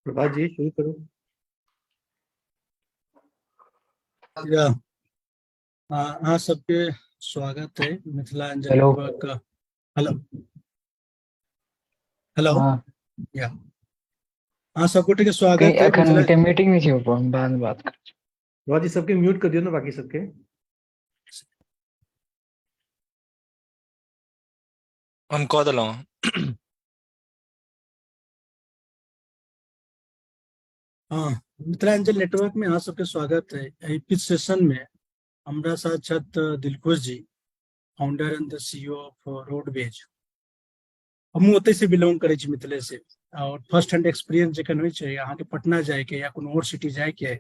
प्रभात जी शुरू करो। हाँ, सबके स्वागत है मिथिलांचल हेलो। नेटवर्क का। Hello hello. हाँ, या हाँ, सबको ठीक है, स्वागत कहीं है अखन के मीटिंग में थियो पण बाद में बात कर। प्रभात जी सबके म्यूट कर दियो ना, बाकी सबके। हम कह दिलौ। हाँ, मिथिलांचल नेटवर्क में अहाँ सबके स्वागत है। एहि पिछ सेशन में हमरा साथ छथि Dilkhush ji, founder and the CEO of Rodbez. हमहूँ ओतै से बिलोंग करै छी, मिथिले से। और फर्स्ट हैंड एक्सपीरियंस जखन होइ छै अहाँके पटना जायके या कोनो और सिटी जायके है,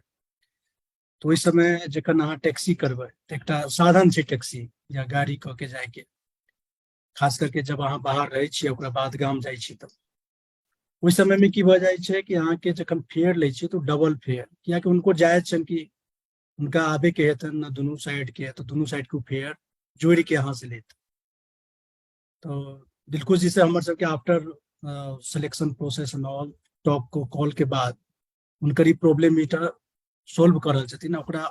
तो ओहि समय जखन अहाँ टैक्सी करबै तऽ एकटा साधन छै टैक्सी या गाड़ी कऽ के जायके, खास करके जब अहाँ बाहर रहै छियै ओकरा बाद गाम जाइ छी तऽ ओहि समय में की भऽ जाइ छै कि अहाँके जखन फेयर लै छियै तो डबल फेयर, कियाकि उनको जायज छनि कि उनका आबे के हेतनि ना दुनू साइड के, तो दुनू साइड के फेयर जोड़ि के अहाँ से लेत। तो दिलखुश जी से हमर सबके after selection process and all talk को कॉल के बाद उनकर ई प्रॉब्लम मीटर सोल्व कर रहल छथिन। ओकरा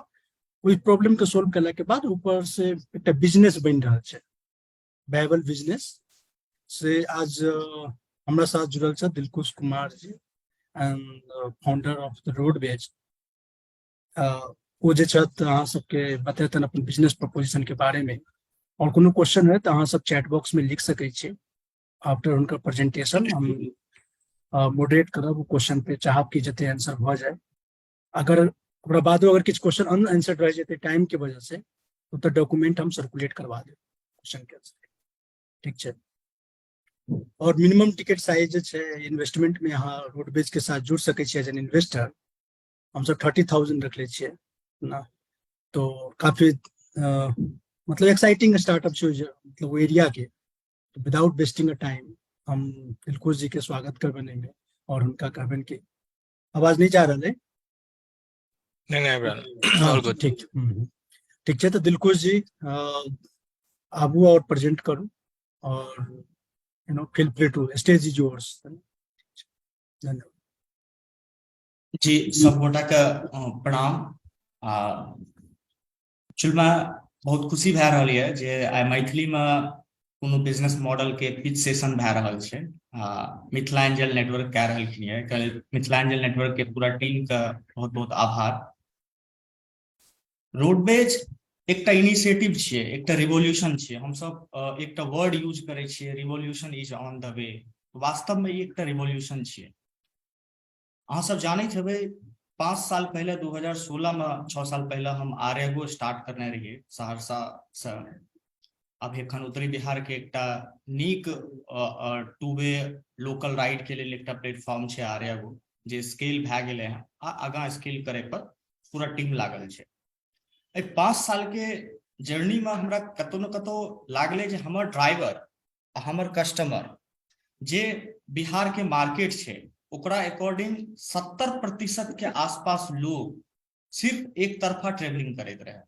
ओहि प्रॉब्लम के सोल्व कला के बाद ऊपर से एक बिजनेस बन रहल छै, वायबल बिजनेस से। आज हमरा साथ जुड़ल छै Dilkhush Kumar ji and founder of the Rodbez. वो जे छथि अहाँ सबके बतेतन अपन बिजनेस प्रपोजिशन के बारे में, और कोनो क्वेश्चन है तो अहाँ सब चैट बॉक्स में लिख सकै छी। आफ्टर उनका प्रेजेंटेशन हम मॉडरेट करब, क्वेश्चन पे चाहब कि जते आंसर भ जाए। अगर ओकरा बादो अगर किछु क्वेश्चन अनआंसर्ड रह जेतै टाइम के वजह से, तो डॉक्यूमेंट हम सर्कुलेट करवा देब क्वेश्चन के आंसर। ठीक छै। और मिनिमम टिकट साइज है इन्वेस्टमेंट में अहाँ रोडवेज के साथ जुड़ सके एज एन इन्वेस्टर। हम सब 30,000 रखले छिए ना, तो काफी मतलब एक्साइटिंग स्टार्टअप छै मतलब वो एरिया के। विदाउट वेस्टिंग अ टाइम हम दिलखुश जी के स्वागत करबेन में, और उनका कहबेन कि आवाज नहीं जा रहा है। नहीं हाँ ऑल गुड। ठीक ठीक है। तो दिलखुश जी आबू और प्रेजेंट करूँ, और feel free to, stage is yours. धन्यवाद जी। सब गोटा के प्रणाम। चुलमा बहुत खुशी भए रहल है जे आइ मैथिली में कोनो बिजनेस मॉडल के पिच सेशन भए रहल छै। मिथिलांचल नेटवर्क कह रहलखिन है। मिथिलांचल नेटवर्क के पूरा टीम का बहुत बहुत आभार। रोडवेज एकटा इनिशिएटिव छियै, एकटा रिवोल्यूशन छियै। हम सब एकटा वर्ड यूज करै छियै, revolution is on the way. वास्तव में ई एकटा रिवोल्यूशन छियै। अहाँ सब जानैत हेबै 5 साल पहले 2016 में 6 साल पहले हम आर्यगो स्टार्ट करने रहिए सहरसा से। अब एखन उत्तरी बिहार के एकटा नीक 2 वे लोकल राइड के लिए एकटा प्लेटफॉर्म छै आर्यगो, जे स्केल भए गेलै हैं आ आगाँ स्केल करे पर पूरा टीम लागल छै। 5 साल के जर्नी में हमरा कतौ न कतौ लागले जे हमर ड्राइवर आ हमर कस्टमर जे बिहार के मार्केट छै ओकरा अकॉर्डिंग 70% के आसपास लोग सिर्फ एक तरफा ट्रेवलिंग करैत रहे।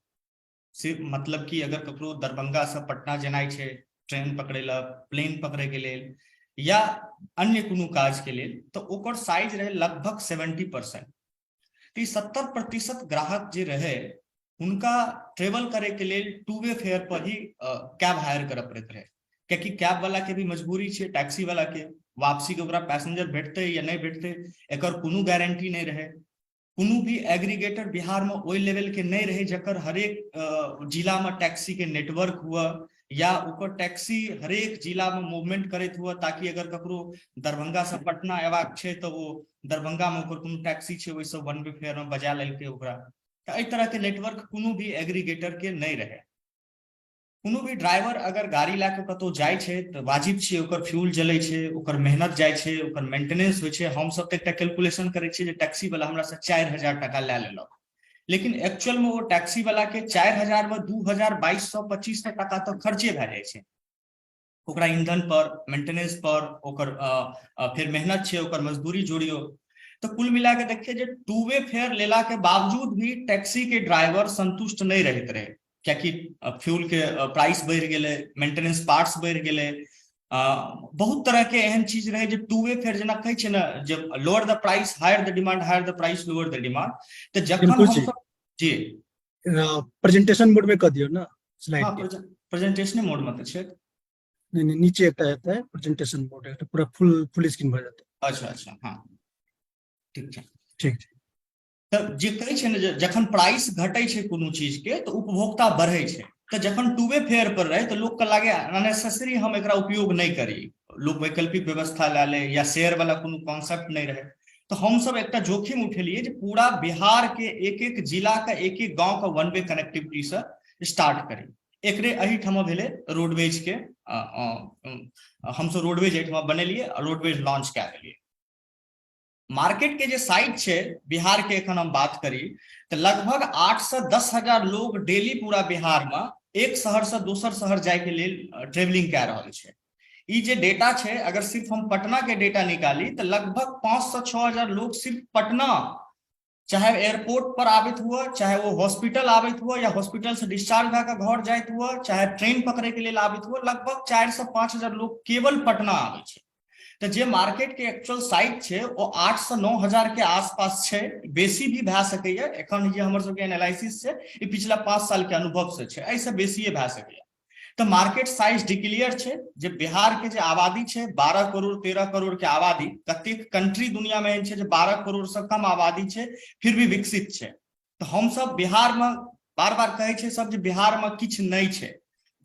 सिर्फ मतलब कि अगर ककरो दरभंगा से पटना जेनाइ छै ट्रेन पकड़े ला, प्लेन पकड़े के लेल या अन्य कोनो काज के लेल, तो ओकर साइज रहे लगभग 70%। तो 70% ग्राहक जे रहे उनका ट्रेवल करे के लेल टू वे फेयर पर ही कैब हायर करऽ पड़ैत रहे, क्योंकि कैब वाला के भी मजबूरी छै, टैक्सी वाला के वापसी के ओकरा पैसेंजर भेटते या नहीं भेटते एकर कोनो गारंटी नहीं रहे। कोनो भी एग्रीगेटर बिहार में ओई लेवल के नहीं रहे जकर हरेक जिला में टैक्सी के नेटवर्क हुआ या ओकर टैक्सी हरेक जिला में मूवमेंट करैत हुआ, ताकि अगर ककरो दरभंगा से पटना अयबाक छै तो वो दरभंगा में ओकर कोनो टैक्सी छै ओइ से वन वे फेयर में बजा लेलकै ओकरा। तो एहि तरह के नेटवर्क कोनो भी एग्रीगेटर के नहीं रहे। कोनो भी ड्राइवर अगर गाड़ी लाके कतौ जाय छै तो वाजिब छै ओकर फ्यूल जलै छै, ओकर मेहनत जाय छै, ओकर मेंटेनेंस होय छै। हम सब एकटा कैलकुलेशन करै छियै जे टैक्सी वाला हमरा से 4000 टका ले लेलक, लेकिन एक्चुअल में वो टैक्सी वाला के 4000 में 2000 2200 2500 टका तो खर्चे भए जाय छै, ओकरा ईंधन पर, मेंटेनेंस पर, ओकर फिर मेहनत छै, ओकर मजदूरी जोड़ियो। तो कुल मिला के देखिए जे टू वे फेयर लेला के बावजूद भी टैक्सी के ड्राइवर संतुष्ट नहीं रहते रहे, क्योंकि फ्यूल के प्राइस बढ़ गेले, मेंटेनेंस पार्ट्स बढ़ गेले, बहुत तरह के एहन चीज रहे जो टू वे फेयर जना कहै छै ना, जब lower the price higher the demand, higher the price lower the demand. तो जखन हम सब जी प्रेजेंटेशन मोड में कर दियो ना स्लाइड हाँ, के। प्रेजेंटेशन मोड में तो छै। नहीं नीचे एक आता है प्रेजेंटेशन मोड, है पूरा फुल स्क्रीन भर जाता अच्छा अच्छा हाँ ठीक छै। है। ठीक तब जे कहै छै ने जखन प्राइस घटै छै कोनो चीज के तो उपभोक्ता बढ़ै छै। तो जखन टू वे फेयर पर रहे तो लोग के लागे अननेसेसरी हम एकरा उपयोग नहीं करी, लोग वैकल्पिक व्यवस्था ला ले या शेयर वाला कोनो कॉन्सेप्ट नहीं रहे। तो हम सब एक जोखिम उठेलिए जे पूरा बिहार के एक एक जिला का एक एक गांव का वन वे कनेक्टिविटी से स्टार्ट करी। एकरे अहिठमा भेले रोडवेज के हम सब रोडवेज एहिठमा बनेलिए, रोडवेज लॉन्च कए देलिए। मार्केट के जे साइज छै बिहार के एखन हम बात करी तो लगभग 8 से 10 हजार लोग डेली पूरा बिहार में एक शहर से दोसर शहर जाय के लेल ट्रेवलिंग कए रहल छै। ई जे डेटा छै अगर सिर्फ हम पटना के डेटा निकाली तो लगभग 5 से 6 हजार लोग सिर्फ पटना, चाहे एयरपोर्ट पर आबित हुआ, चाहे वो हॉस्पिटल आबित हुआ या हॉस्पिटल से डिस्चार्ज भए के घर जाइत हुआ, चाहे ट्रेन पकड़े के लेल आबित हुआ, लगभग 4 से 5 हजार लोग केवल पटना आबै छै। तो जे मार्केट के एक्चुअल साइज छै वो 8 से 9 हजार के आसपास छै, बेसी भी भए सकैया। एखन जे हमर सबके एनालिसिस छै ई पिछला 5 साल के अनुभव से छै, ऐसे बेसिए भए सकैया। तो मार्केट साइज डिक्लेयर छै जे बिहार के जे आबादी छै 12 करोड़ 13 करोड़ के आबादी, कतेक कंट्री दुनिया में एहन छै जे 12 करोड़ से कम आबादी छै फिर भी विकसित छै। तो हम सब बिहार में बार बार कहै छै सब जे बिहार में किछ नहीं छै,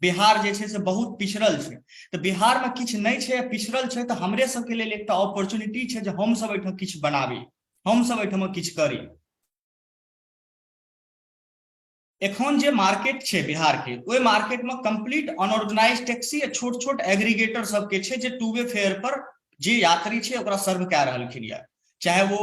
बिहार जे छै से बहुत पिछड़ल छै। तो बिहार में किछ नहीं छै, पिछड़ल छै, तो हमरे सबके लेल एकटा अपॉर्चुनिटी छै जे हम सब एहिठाम किछ बनाबी, हम सब एहिठाम किछ करी। एखन जे मार्केट छै बिहार के, ओई मार्केट में कंप्लीट अनऑर्गेनाइज्ड टैक्सी या छोट छोट एग्रीगेटर सब के छै जे टू वे फेयर पर जे यात्री छै ओकरा सर्व कए रहलखिन या, चाहे वो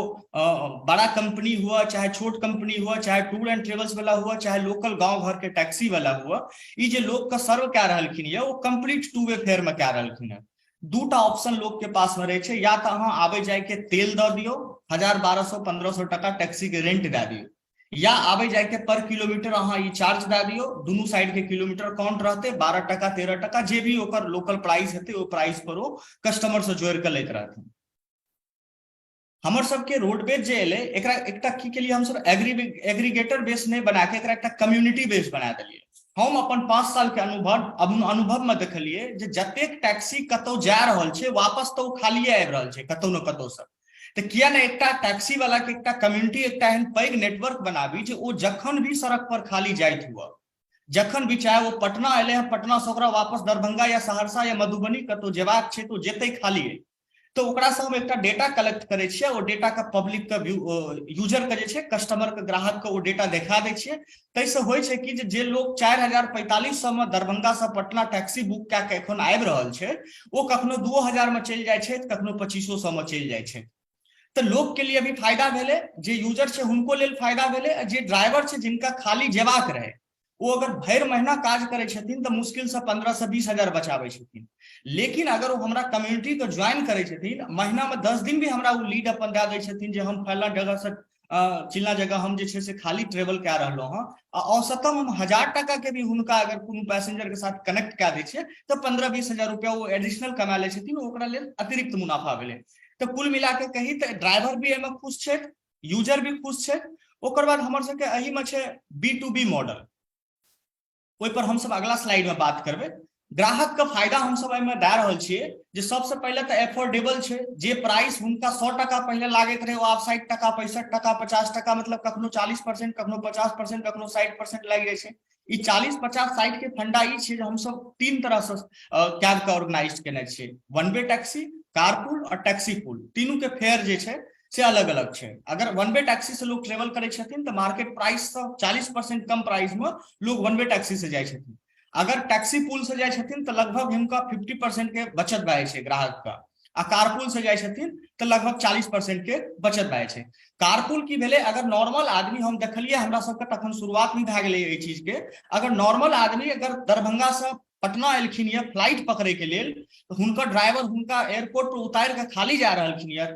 बड़ा कंपनी हुआ, चाहे छोट कंपनी हुआ, चाहे टूर एंड ट्रेवल्स वाला हुआ, चाहे लोकल गांव घर के टैक्सी वाला हुआ, ई जे लोग का सर्व कए रहलखिन या वो कंप्लीट टू वे फेयर में कए रहलखिन है। दूटा ऑप्शन लोग के पास में रहे छै, या तो अहाँ आबे जाय के तेल दऽ दियो 1000 1200 1500 टका टैक्सी के रेंट दए दियो, या आबे जाय के पर किलोमीटर अहाँ ई चार्ज दए दियो, दुनू साइड के किलोमीटर काउंट रहते 12 टका 13 टका, जे भी ओकर लोकल प्राइस हेते ओ प्राइस पर वो कस्टमर से जोड़ के लैत रहथिन। हमर सबके रोडवेज जे एले एकरा एकटा की के लिए हम सब एग्रीगेटर बेस नहीं बना के एकरा एकटा कम्युनिटी बेस बना देलिए। हम अपन 5 साल के अनुभव में देखलिए जे जतेक टैक्सी कतौ जा रहल छै वापस तो खालिए आबि रहल छै कतौ न कतौ से। तो किया ने एकटा टैक्सी वाला के एकटा कम्युनिटी, एकटा एहन पैघ नेटवर्क बनाबी जे ओ जखन भी सड़क पर खाली जाइत हुआ, जखन भी चाहे वो पटना एले हैं, पटना से ओकरा वापस दरभंगा या सहरसा या मधुबनी कतौ जेबाक छै तो जेतै खाली है, तो ओकरा से हम एकटा डेटा कलेक्ट करे छियै। ओ डेटा का पब्लिक का यूजर के जे छै, कस्टमर के ग्राहक के ओ डेटा देखा दै छियै। तैसे होइ छै कि जे लोग 4000-4500 में दरभंगा से पटना टैक्सी बुक कए के एखन आबि रहल छै, ओ कखनो 2000 में चलि जाइ छै, कखनो 2500 में चलि जाइ छै। तो लोग के लिए भी फायदा भेले, जे यूजर छै हुनको लेल फायदा भेले, जे ड्राइवर छै जिनका खाली जेबाक रहे वो अगर भरि महीना काज करै छथिन तो मुश्किल से 15 से 20 हजार बचाबै छथिन। लेकिन अगर वो हमरा कम्युनिटी को ज्वाइन करै छथिन, महीना में 10 दिन भी हमरा वो लीड अपन दए दै छथिन जे हम फलाना जगह से चिल्ला जगह हम जे छै से खाली ट्रेवल कए रहलहुँ हँ आ औसतम हम 1000 टका के भी हुनका अगर कोनो पैसेंजर के साथ कनेक्ट कए दै छियै तऽ 15-20 हजार रुपया वो एडिशनल कमा लै छथिन, ओकरा लेल अतिरिक्त मुनाफा भेलै। तऽ कुल मिला के कही तऽ ड्राइवर भी एहिमे खुश छै, यूजर भी खुश छै। ओकर बाद हमर सबके एहिमे छै B2B मॉडल, ओहि पर हम सब अगला स्लाइड में बात करबै। ग्राहक का फायदा हम सब एहिमे दए रहल छियै जे सबसे पहले तऽ एफोर्डेबल छै, जे प्राइस हुनका 100 टका पहले लागैत रहे ओ आब 60 टका, 65 टका, 50 टका, मतलब कखनो 40%, कखनो 50%, कखनो 60% लागि जाइ छै। ई 40, 50, 60 के फंडा ई छै जे हम सब 3 तरह से कैब के ऑर्गेनाइज केने छियै। वन वे टैक्सी, कारपूल और टैक्सी पूल, तीनों के फेयर जे छै से अलग अलग छै। अगर वन वे टैक्सी से लोग ट्रेवल करै छथिन तऽ मार्केट प्राइस से 40% कम प्राइस में लोग वन वे टैक्सी से जाइ छथिन। अगर टैक्सी पूल से जाइ छथिन तऽ लगभग हुनका 50% के बचत भए जाइ छै ग्राहक का, आ कारपूल से जाइ छथिन तऽ लगभग 40% के बचत भए जाइ छै। कारपूल की भेलै, अगर नॉर्मल आदमी, हम देखलिए हमरा सबके तखन शुरुआत नहीं भए गेलै एहि चीज के, अगर नॉर्मल आदमी अगर दरभंगा से पटना एलखिन या फ्लाइट पकड़े के लेल, तो हुनकर ड्राइवर हुनका एयरपोर्ट पर उतारि के खाली जा रहलखिन या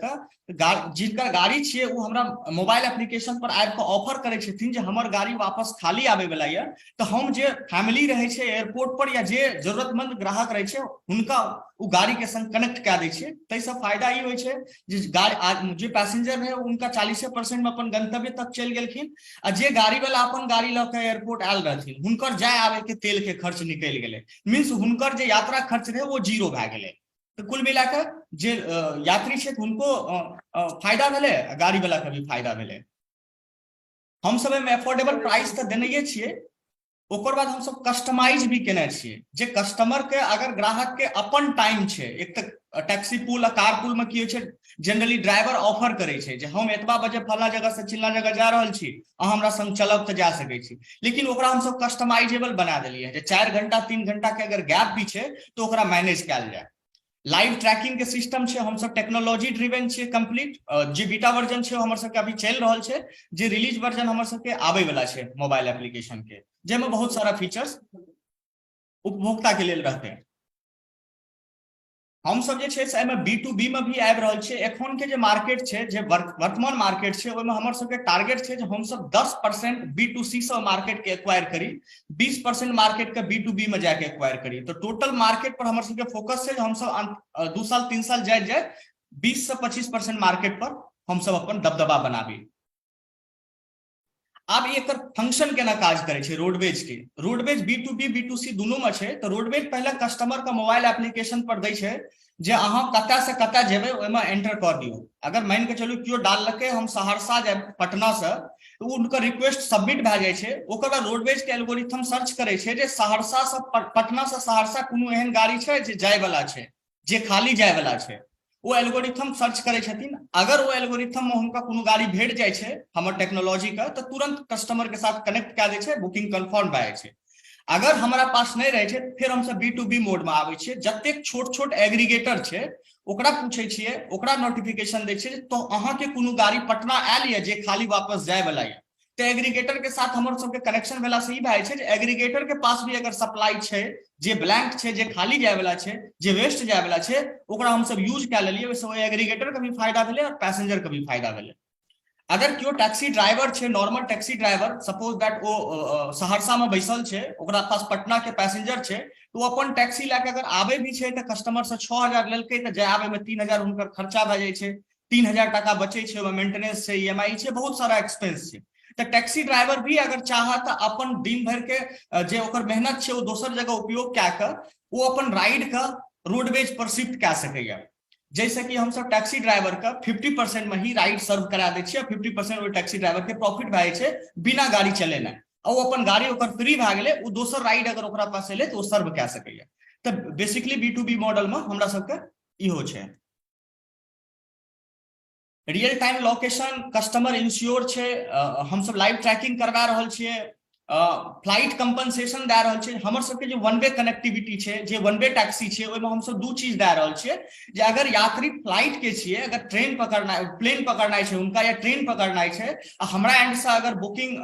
जिनका गाड़ी छियै वो हमरा मोबाइल एप्लीकेशन पर आबि के ऑफर करै छथिन जे हमर गाड़ी वापस खाली आबे वाला ये, तो हम जे फैमिली रहे छै एयरपोर्ट पर या जे जरूरतमंद ग्राहक रहे छै हुनका उ गाड़ी के संग कनेक्ट कए दै छै। ताहिसँ फायदा ई होइ छै जे गाड़ी जे पैसेंजर रहे उनका 40% में अपन गंतव्य तक चलि गेलखिन, आ जे गाड़ी वाला अपन गाड़ी लऽ के एयरपोर्ट आयल रहथिन हुनकर जाय आबे के तेल के खर्च निकलि गेलै, मीन्स हुनकर जे यात्रा खर्च रहे वो जीरो भए गेलै। तो कुल मिलाकर जे यात्री छै उनको फायदा भेलै, गाड़ी वाला के भी फायदा भेलै। हम सब एहिमे एफोर्डेबल प्राइस तऽ देने छियै, ओकर बाद हम सब कस्टमाइज भी केने छियै जे कस्टमर के, अगर ग्राहक के अपन टाइम छै, एक तऽ टैक्सी पूल आ कार पूल में की होइ छै जनरली ड्राइवर ऑफर करे छै जे हम एतबा बजे फला जगह से चिल्ला जगह जा रहल छी, अहाँ हमरा संग चलब तऽ जा सकै छी। लेकिन ओकरा हम सब कस्टमाइजेबल बना देलियै जे 4 घंटा 3 घंटा के अगर गैप भी छै तो ओकरा मैनेज कयल जाय। लाइव ट्रैकिंग के सिस्टम छै, हम सब टेक्नोलॉजी ड्रिवेन छियै कंप्लीट। जे बीटा वर्जन छै हमर सबके अभी चलि रहल छै, जे रिलीज वर्जन हमर सबके आबै वाला छै मोबाइल एप्लीकेशन के, जेमे बहुत सारा फीचर्स उपभोक्ता के लेल रहते। हम सब जे छै से एहिमे B2B में भी आबि रहल छै। एखन के जे मार्केट छै, जे वर्तमान मार्केट छै, ओहिमे हमर सबके टारगेट छै जे हम सब 10% B2C से मार्केट के एक्वायर करी, 20% मार्केट के B2B में जाके एक्वायर करी। तो टोटल मार्केट पर हमर सबके फोकस छै जे हम सब 2 साल 3 साल जाए 20 से 25% मार्केट पर हम सब अपन दबदबा बनाबी। आब एकर फंक्शन केना काज करे छै रोडवेज के, रोडवेज B2B B2C दोनों में छै। तो रोडवेज पहले कस्टमर का मोबाइल एप्लीकेशन पर दै छै जे अहाँ कतय से कतय जेबै ओहिमे एंटर कर दियौ। अगर मान के चलू केओ डाललकै हम सहरसा जायब पटना से, तो उनकर रिक्वेस्ट सबमिट भए जाइ छै। ओकर बाद रोडवेज के एल्गोरिथम सर्च करे छै जे सहरसा से पटना से सहरसा कोनो एहन गाड़ी छै जे जाय वाला छै, जे खाली जाय वाला छै, वो एल्गोरिथम सर्च करे छथिन। अगर वो एल्गोरिथम में हुनका कोनो गाड़ी भेट जाइ छै हमर टेक्नोलॉजी का, तो तुरंत कस्टमर के साथ कनेक्ट कए दै छै, बुकिंग कंफर्म भए जाइ छै। अगर हमारा पास नहीं रहे छै फिर हम सब B2B मोड में आबै छियै। जतेक छोट छोट एग्रीगेटर छै ओकरा पूछे छियै, ओकरा नोटिफिकेशन दै छियै तो अहाँ के कोनो गाड़ी पटना आयल या जे खाली वापस जाय वाला या, तो एग्रीगेटर के साथ हमर सबके कनेक्शन भेला से ई भए छै जे एग्रीगेटर के पास भी अगर सप्लाई छै जे ब्लैंक छै, जे खाली जाय वाला छै, जे वेस्ट जाय वाला छै, ओकरा हम सब यूज कए लेलियै। वैसे ओहि एग्रीगेटर के भी फायदा भेलै और पैसेंजर के भी फायदा भेलै। अगर केओ टैक्सी ड्राइवर छै, normal taxi driver, suppose that वो सहरसा में बैसल छै, ओकरा पास पटना के पैसेंजर छै, तो वो अपन टैक्सी लए के अगर आबे भी छै तो कस्टमर से 6000 लेलकै तो जाय आबे में 3000 हुनकर खर्चा भए जाइ छै, 3000 टका बचे छै, ओहिमे मेंटेनेंस छै, EMI छै, बहुत सारा एक्सपेंस छै। तो टैक्सी ड्राइवर भी अगर चाहत अपन दिन भर के जे ओकर मेहनत छै वो दोसर जगह उपयोग कए के वो अपन राइड के रोडवेज पर शिफ्ट कए सकैया। जैसे कि हम सब टैक्सी ड्राइवर का 50% में ही राइड सर्व करा दै छियै, 50% वो टैक्सी ड्राइवर के प्रॉफिट भए छै बिना गाड़ी चलेने, और वो अपन गाड़ी ओकर फ्री भए गेलै, वो दोसर राइड अगर ओकरा पास एलै तो वो सर्व कए सकैया। तो बेसिकली B2B मॉडल में हमरा सबके इहो छै। Real time location, customer ensure छै, हम सब लाइव ट्रैकिंग करवा रहल छियै। फ्लाइट कंपनसेशन दे रहल छै। हमर सबके जे वन वे कनेक्टिविटी छै, जे वन वे टैक्सी छै, ओहिमे हम सब दू चीज दे रहल छियै जे अगर यात्री फ्लाइट के छियै, अगर ट्रेन पकड़नाइ प्लेन पकड़नाइ छै हुनका या ट्रेन पकड़नाइ छै आ हमरा एंड से अगर बुकिंग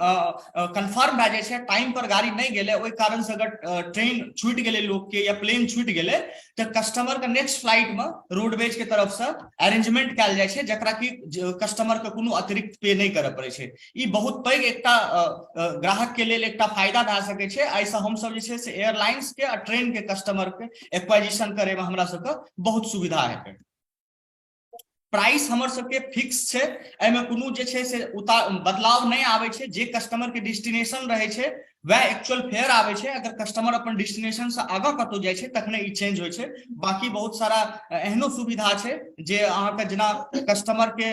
कंफर्म भए जाइ छै, टाइम पर गाड़ी नहीं गेलै, ओहि कारण से अगर ट्रेन छूटि गेलै लोग के या प्लेन छूटि गेलै, तो कस्टमर के नेक्स्ट फ्लाइट में रोडवेज के तरफ से अरेंजमेंट कयल जाइ छै जकरा कि कस्टमर के कोनो अतिरिक्त पे नहीं करय पड़ै छै। ई बहुत पैघ एकटा ग्राहक के लेल एकटा फायदा भए सकै छै। एहिसँ हम सब जे छै से एयरलाइंस के आ ट्रेन के कस्टमर के एक्वाजिशन करे में हमरा सबके बहुत सुविधा हेतै। प्राइस हमर सबके फिक्स छै, एहिमे कोनो जे छै से बदलाव नहीं आबै छै। जे कस्टमर के डेस्टिनेशन रहै छै वह एक्चुअल फेयर आबै छै। अगर कस्टमर अपन डेस्टिनेशन से आगाँ कतौ जाइ छै तखने ई चेंज होइ छै। बाकी बहुत सारा एहनो सुविधा छै जे अहाँके जेना कस्टमर के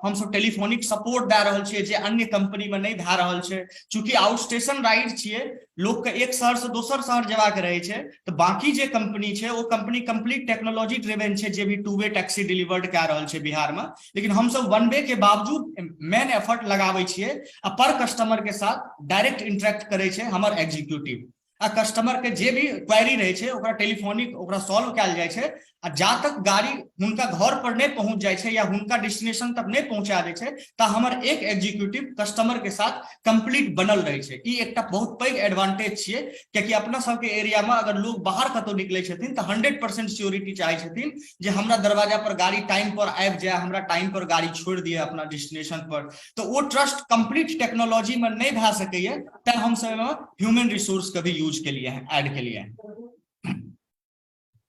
हम सब टेलीफोनिक सपोर्ट दे रहल छियै जे अन्य कंपनी में नहीं भए रहल छै। चूंकि आउट स्टेशन राइड छियै, लोग के एक शहर से दोसर शहर जेबाक रहै छै, तो बाकी जे कंपनी छै वो कंपनी कंप्लीट टेक्नोलॉजी ड्रिवेन छै, जे भी टू वे टैक्सी डिलीवर्ड कए रहल छै बिहार में। लेकिन हम सब वन वे के बावजूद मेन एफर्ट लगाबै छियै आ पर कस्टमर के साथ डायरेक्ट इंटरेक्ट करे छै हमर एग्जीक्यूटिव। आ कस्टमर के जे भी क्वेरी रहे छै ओकरा टेलीफोनिक ओकरा सॉल्व कयल जाइ छै। आ जा तक गाड़ी हुनका घर पर नहीं पहुंच जाइ छै या हुनका डेस्टिनेशन तक नहीं पहुंचा दै छै ता हमर एक एग्जीक्यूटिव कस्टमर के साथ कंप्लीट बनल रहे छै। ई एकटा बहुत पैघ एडवांटेज छियै, कियाकि अपना सबके एरिया में अगर लोग बाहर कतौ निकलै छथिन तऽ 100% सिक्योरिटी चाहै छथिन जे हमरा दरवाजा पर गाड़ी टाइम पर आबि जाए, हमरा टाइम पर गाड़ी छोड़ दिए अपना डेस्टिनेशन पर। तो वो ट्रस्ट कंप्लीट टेक्नोलॉजी में नहीं भए सकैए, तैं हम सब ह्यूमन रिसोर्स के भी यूज के लिए हैं, ऐड के लिए हैं।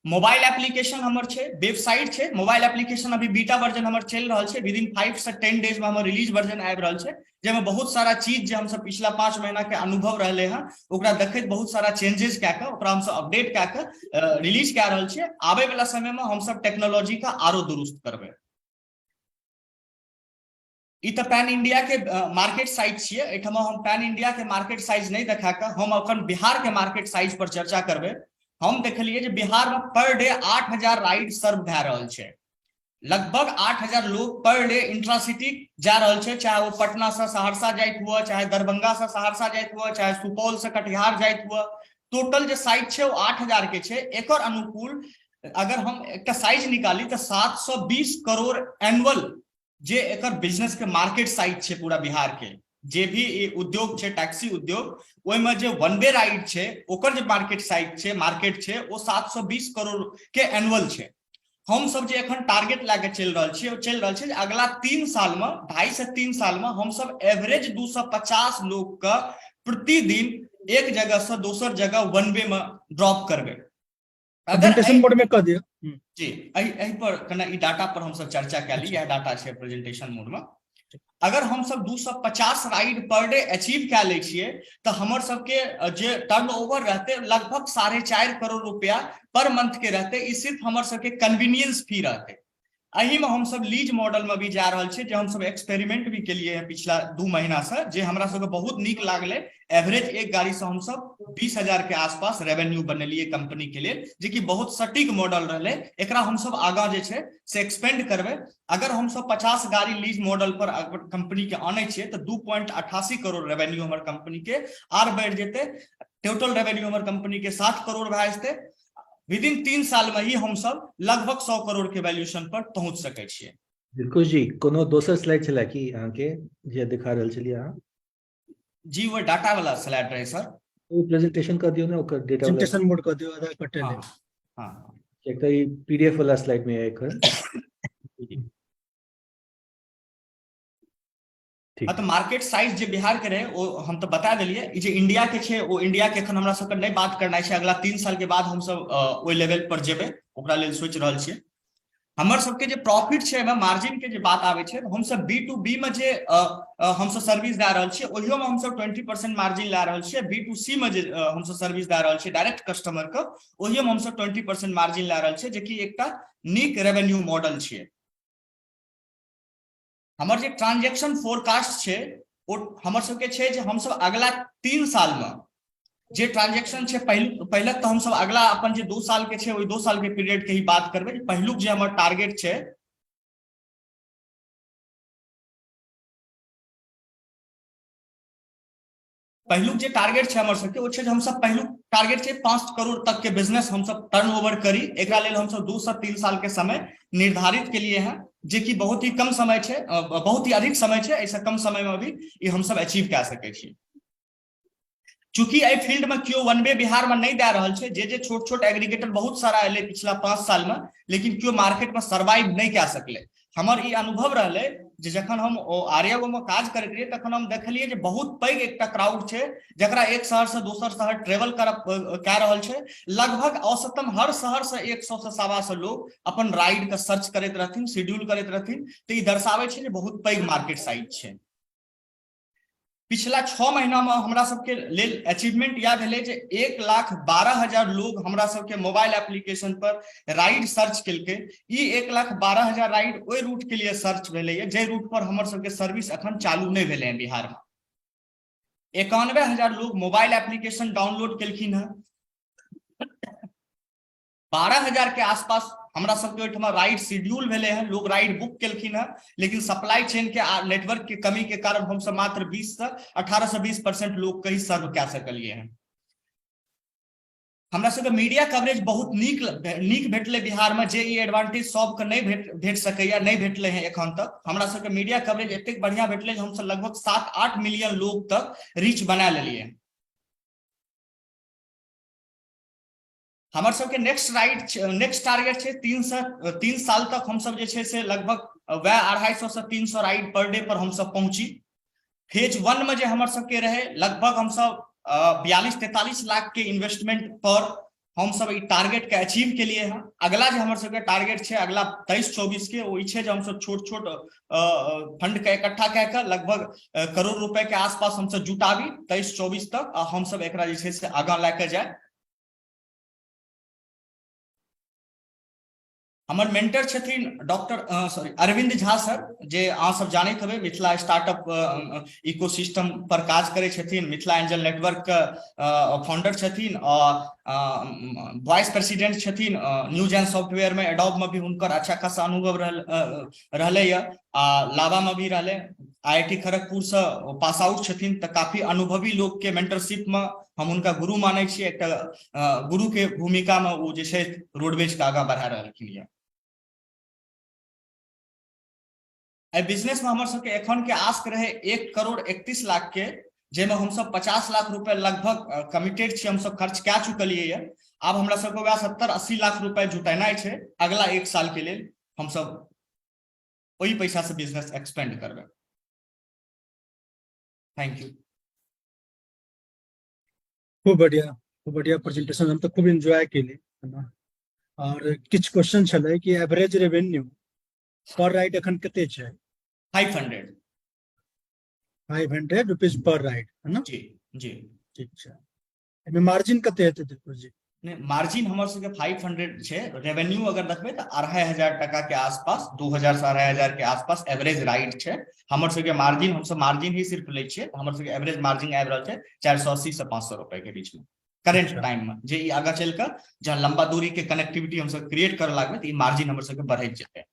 मोबाइल एप्लीकेशन हमर छै, वेबसाइट छै, मोबाइल एप्लीकेशन अभी बीटा वर्जन हमर चल रहल छै। विदिन 5 से 10 डेज में हमर रिलीज वर्जन आबि रहल छै, जेमे बहुत सारा चीज जे हम सब पिछला 5 महीना के अनुभव रहले हैं ओकरा देखैत बहुत सारा चेंजेस कए के ओकरा हम सब अपडेट कए के रिलीज कए रहल छियै। आबै वाला समय में हम सब टेक्नोलॉजी का आरो दुरुस्त करबै। ई तो पैन इंडिया के मार्केट साइज छियै, एहिठाम हम पैन इंडिया के मार्केट साइज नहीं देखा के हम अपन बिहार के मार्केट साइज पर चर्चा करबै। हम देखलिए जे बिहार में पर डे 8000 राइड सर्व भए रहल छै। लगभग 8000 लोग पर डे इंट्रासिटी जा रहल छै, चाहे वो पटना से सहरसा जाइत हुआ, चाहे दरभंगा से सहरसा जाइत हुआ, चाहे सुपौल से कटिहार जाइत हुआ। टोटल जे साइज छै वो 8000 के छै। एकर अनुकूल अगर हम एक साइज निकाली तो 720 करोड़ एनुअल जे एकर बिजनेस के मार्केट साइज छै पूरा बिहार के। जे भी उद्योग छै टैक्सी उद्योग, ओहिमे जे वन वे राइड छै ओकर जे मार्केट साइज छै वो 720 करोड़ के एनुअल छै। हम सब जे एखन टारगेट लेके चल रहल छै अगला 3 साल में 2.5 से 3 साल में हम सब एवरेज 250 लोग का प्रतिदिन एक जगह से दोसर जगह वन वे में ड्रॉप करबै। प्रेजेंटेशन मोड में कर दियो। जी एहि पर कने ई डाटा पर हम सब चर्चा कए ली। यह डाटा छै प्रेजेंटेशन मोड में। अगर हम सब 250 राइड पर डे अचीव कए ले छियै तो हमर सबके जे टर्नओवर रहते लगभग 4.5 करोड़ रुपया पर मंथ के रहते। ई सिर्फ हमर सबके कन्वीनियंस फी रहते। एही में हम सब लीज मॉडल में भी जा रहल छै, जे हम सब एक्सपेरिमेंट भी केलिए हैं पिछला 2 महीना से, जे हमरा सबके बहुत नीक लागले। एवरेज एक गाड़ी से हम सब 20,000 के आसपास रेवेन्यू बनेलिए कंपनी के लिए, जे कि बहुत सटीक मॉडल रहले। एकरा हम सब आगा जे छै से एक्सपेंड करबै। अगर हम सब 50 गाड़ी लीज मॉडल पर कंपनी के आने छियै तो 2.88 करोड़ रेवेन्यू हमर कंपनी के आर बढ़ जेते। टोटल रेवेन्यू हमर कंपनी के 7 करोड़ भए जेते। विदिन 3 साल में ही हम सब लगभग 100 करोड़ के वैल्यूएशन पर पहुंच सकै छियै। दिलखुश जी कोनो दोसर स्लाइड छला कि अहाँ के जे दिखा रहल छलियै अहाँ? जी वो डाटा वाला स्लाइड रहे सर। वो प्रेजेंटेशन कर दियो ना, ओकर डेटा वाला। प्रेजेंटेशन मोड कर दियो, आधा कटे ले। हाँ एक तो पीडीएफ वाला स्लाइड में है एकर। ठीक। तो मार्केट साइज जे बिहार के रहे वो हम तो बता दिलिए। ई जे इंडिया के छै वो इंडिया के एखन हमरा सबके नहीं बात करना छै। अगला 3 साल के बाद हम सब ओइ लेवल पर जेबै, ओकरा लेल सोच रहल छियै। हमर सबके जे प्रॉफिट छै में मार्जिन के जे बात आवे छै, हम सब B2B में जे हम सब सर्विस दे रहल छियै ओहियो में हम सब 20% मार्जिन ला रहल छियै। B2C में जे हम सब सर्विस दे रहल छियै डायरेक्ट कस्टमर के, ओहियो में हम सब 20% मार्जिन ला रहल छियै, जे कि एकटा नीक रेवेन्यू मॉडल छियै। हमर जे ट्रांजैक्शन फोरकास्ट छै वो हमर सबके छै जे हम सब अगला 3 साल में जे ट्रांजैक्शन छै पहले तो हम सब अगला अपन जे 2 साल के छै ओइ 2 साल के पीरियड के ही बात करबै। पहिलुक जे हमर टारगेट छै पहिलुक जे टारगेट छै हमर सबके ओ छै जे हम सब पहिलुक टारगेट छै 5 करोड़ तक के बिजनेस हम सब टर्नओवर करी। एकरा लेल हम सब 2 से 3 साल के समय निर्धारित के लिए हैं, जे कि बहुत ही कम समय छै, बहुत ही अधिक समय छै, ऐसा कम समय में भी ई हम सब अचीव कए सकै छी। चूंकि एहि फील्ड में क्यों वन वे बिहार में नहीं दे रहल छै, जे छोट छोट एग्रीगेटर बहुत सारा एले पिछला 5 साल में, लेकिन क्यों मार्केट में सर्वाइव नहीं कए सकले। हमर ई अनुभव रहले जे जखन हम आर्यागो में काज करैत रहियै तखन हम देखलियै जे बहुत पैघ एकटा क्राउड छै जकरा एक शहर से दोसर शहर ट्रेवल कए रहल छै। लगभग औसतन हर शहर से 100 से 125 लोग अपन राइड के सर्च करैत रहथिन, शेड्यूल करैत रहथिन। तो ई दर्शाबै छै जे बहुत पैघ मार्केट साइज छै। पिछला 6 महीना में हमरा सबके लेल अचीवमेंट यह भेलै जे 1,12,000 लोग हमरा सबके मोबाइल एप्लीकेशन पर राइड सर्च केलकै। ई 1,12,000 राइड ओहि रूट के लिए सर्च भेलै जे रूट पर हमर सबके सर्विस अखन चालू नहीं भेलै हैं बिहार में। 91,000 लोग मोबाइल एप्लीकेशन डाउनलोड केलखिन हैं। 12,000 के आसपास हमरा सबके ओहिठमा राइड शेड्यूल भेले हैं, लोग राइड बुक केलखिन हैं, लेकिन सप्लाई चेन के नेटवर्क के कमी के कारण हम सब मात्र 18 से 20% लोग के ही सर्व कए सकलिए हैं। हमरा सबके मीडिया कवरेज बहुत नीक भेटले बिहार में, जे ई एडवांटेज सबके नहीं भेट सकैया, नहीं भेटले हैं एखन तक। हमरा सबके मीडिया कवरेज एतेक बढ़िया भेटले जे हम सब लगभग 7-8 मिलियन लोग तक रीच बना लेलिए। हमर सबके नेक्स्ट टारगेट छै 3 साल तक हम सब जे छै से लगभग वह 250 से 300 राइड पर डे पर हम सब पहुंची। फेज 1 में जे हमर सबके रहे लगभग हम सब 42-43 लाख के इन्वेस्टमेंट पर हम सब ई टारगेट के अचीव के लिए हैं। अगला जे हमर सबके टारगेट छै अगला 23-24 के ओ छै जे हम सब छोट छोट फंड के इकट्ठा कए के लगभग करोड़ रुपए के आसपास हम सब जुटाबी 23-24 तक, आ हम सब एकरा जे छै से आगां लेके जाए। हमर मेंटर छथिन डॉक्टर अरविंद झा सर, जे अहाँ सब जानैत हेबै मिथिला स्टार्टअप इकोसिस्टम पर काज करै छथिन, मिथिला एंजल नेटवर्क के फाउंडर छथिन और वाइस प्रेसिडेंट छथिन न्यूज एंड सॉफ्टवेयर में। एडोब में भी हुनकर अच्छा खासा अनुभव रहले या, लावा में भी रहले। IIT खड़गपुर से पास आउट छथिन, तो काफी अनुभवी लोग के मेंटरशिप में हम उनका गुरु मानै छियै। एकटा गुरु के भूमिका में वो जे छै रोडवेज के आगां बढ़ा रहलखिन यऽ। बिजनेस में हमर सबके एखन के आस्क रहे 1,31,00,000 के, जेमे हम सब 50 लाख रुपए लगभग कमिटेड छी, हम सब खर्च कए चुकलिए ये। आब हमरा सबके वह 70-80 लाख रुपए जुटेनाइ छै अगला 1 साल के लेल। हम सब वही पैसा से बिजनेस एक्सपेंड करबै। Thank you. खूब बढ़िया प्रेजेंटेशन, हम तो खूब एंजॉय केली है ना। और किछ क्वेश्चन छले कि एवरेज रेवेन्यू पर राइड अखन कते छै? 500 रुपीज पर राइड है ना? जी जी ठीक छै। एमे मार्जिन कते हेतै देखो जी? नहीं, मार्जिन हमर सबके 500 छै। रेवेन्यू अगर देखबै तो 2,500 टका के आसपास, 2,000 से 2,500 के आसपास एवरेज राइड छै। हमर सबके मार्जिन हम सब मार्जिन ही सिर्फ लै छियै। हमर सबके एवरेज मार्जिन आबि रहल छै 480 से 500 रुपए के बीच में करेंट टाइम में। जे ई आगा चल के जहां लंबा दूरी के कनेक्टिविटी हम सब क्रिएट करे लागबे तो ई मार्जिन हमर सबके बढ़ैत जेतै।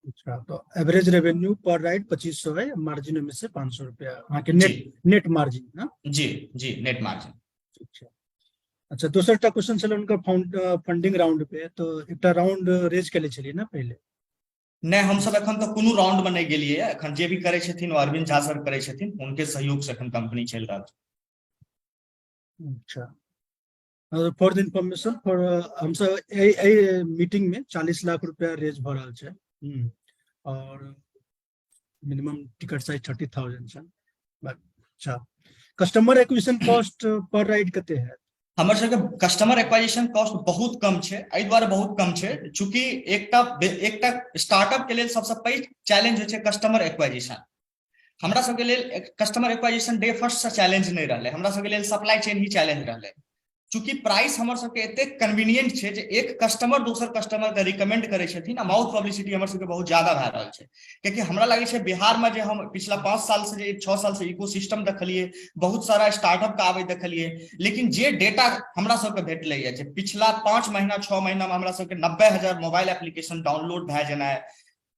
अच्छा, तो एवरेज रेवेन्यू पर राइड 2500 है, मार्जिन में से 500 रुपया वहाँ के नेट मार्जिन ना? जी जी नेट मार्जिन। ठीक है। अच्छा, दोसरटा क्वेश्चन छले उनका फंडिंग राउंड पे, तो एकटा राउंड रेज केले छलिए ना पहले? नहीं, हम सब एखन तो कोनो राउंड में नहीं गेलिए। एखन जे भी करे छथिन वो अरविंद झा सर करे छथिन, उनके सहयोग से एखन कंपनी चल रहल छै। अच्छा, फॉर द इंफॉर्मेशन फॉर हम सब ए मीटिंग में 40 लाख रुपया रेज भ रहल छै। और मिनिमम टिकट साइज 30,000 छै। अच्छा, customer acquisition cost per ride कते है? हमर सबके कस्टमर एक्वाजिशन कॉस्ट बहुत कम छै। एहि दुआरे बहुत कम छै चूंकि एकटा स्टार्टअप के लेल सबसे पैघ चैलेंज होइ छै कस्टमर एक्वाजिशन। हमरा सबके लेल कस्टमर एक्वाजिशन डे फर्स्ट से चैलेंज नहीं रहले, हमरा सबके लेल सप्लाई चेन ही चैलेंज रहले। चूंकि प्राइस हमर सबके एते कन्वीनियंट छै जे एक कस्टमर दोसर कस्टमर के रिकमेंड करे छथिन, आ माउथ पब्लिसिटी हमर सबके बहुत ज्यादा भए रहल छै। कियाकि हमरा लागे छै बिहार में जे हम पिछला 5 साल से 6 साल से इकोसिस्टम देखलिए, बहुत सारा स्टार्टअप के आबे देखलिए, लेकिन जे डेटा हमरा सबके भेटले जे पिछला 5 महीना 6 महीना में हमरा सबके 90,000 मोबाइल एप्लीकेशन डाउनलोड भए जेनाइ,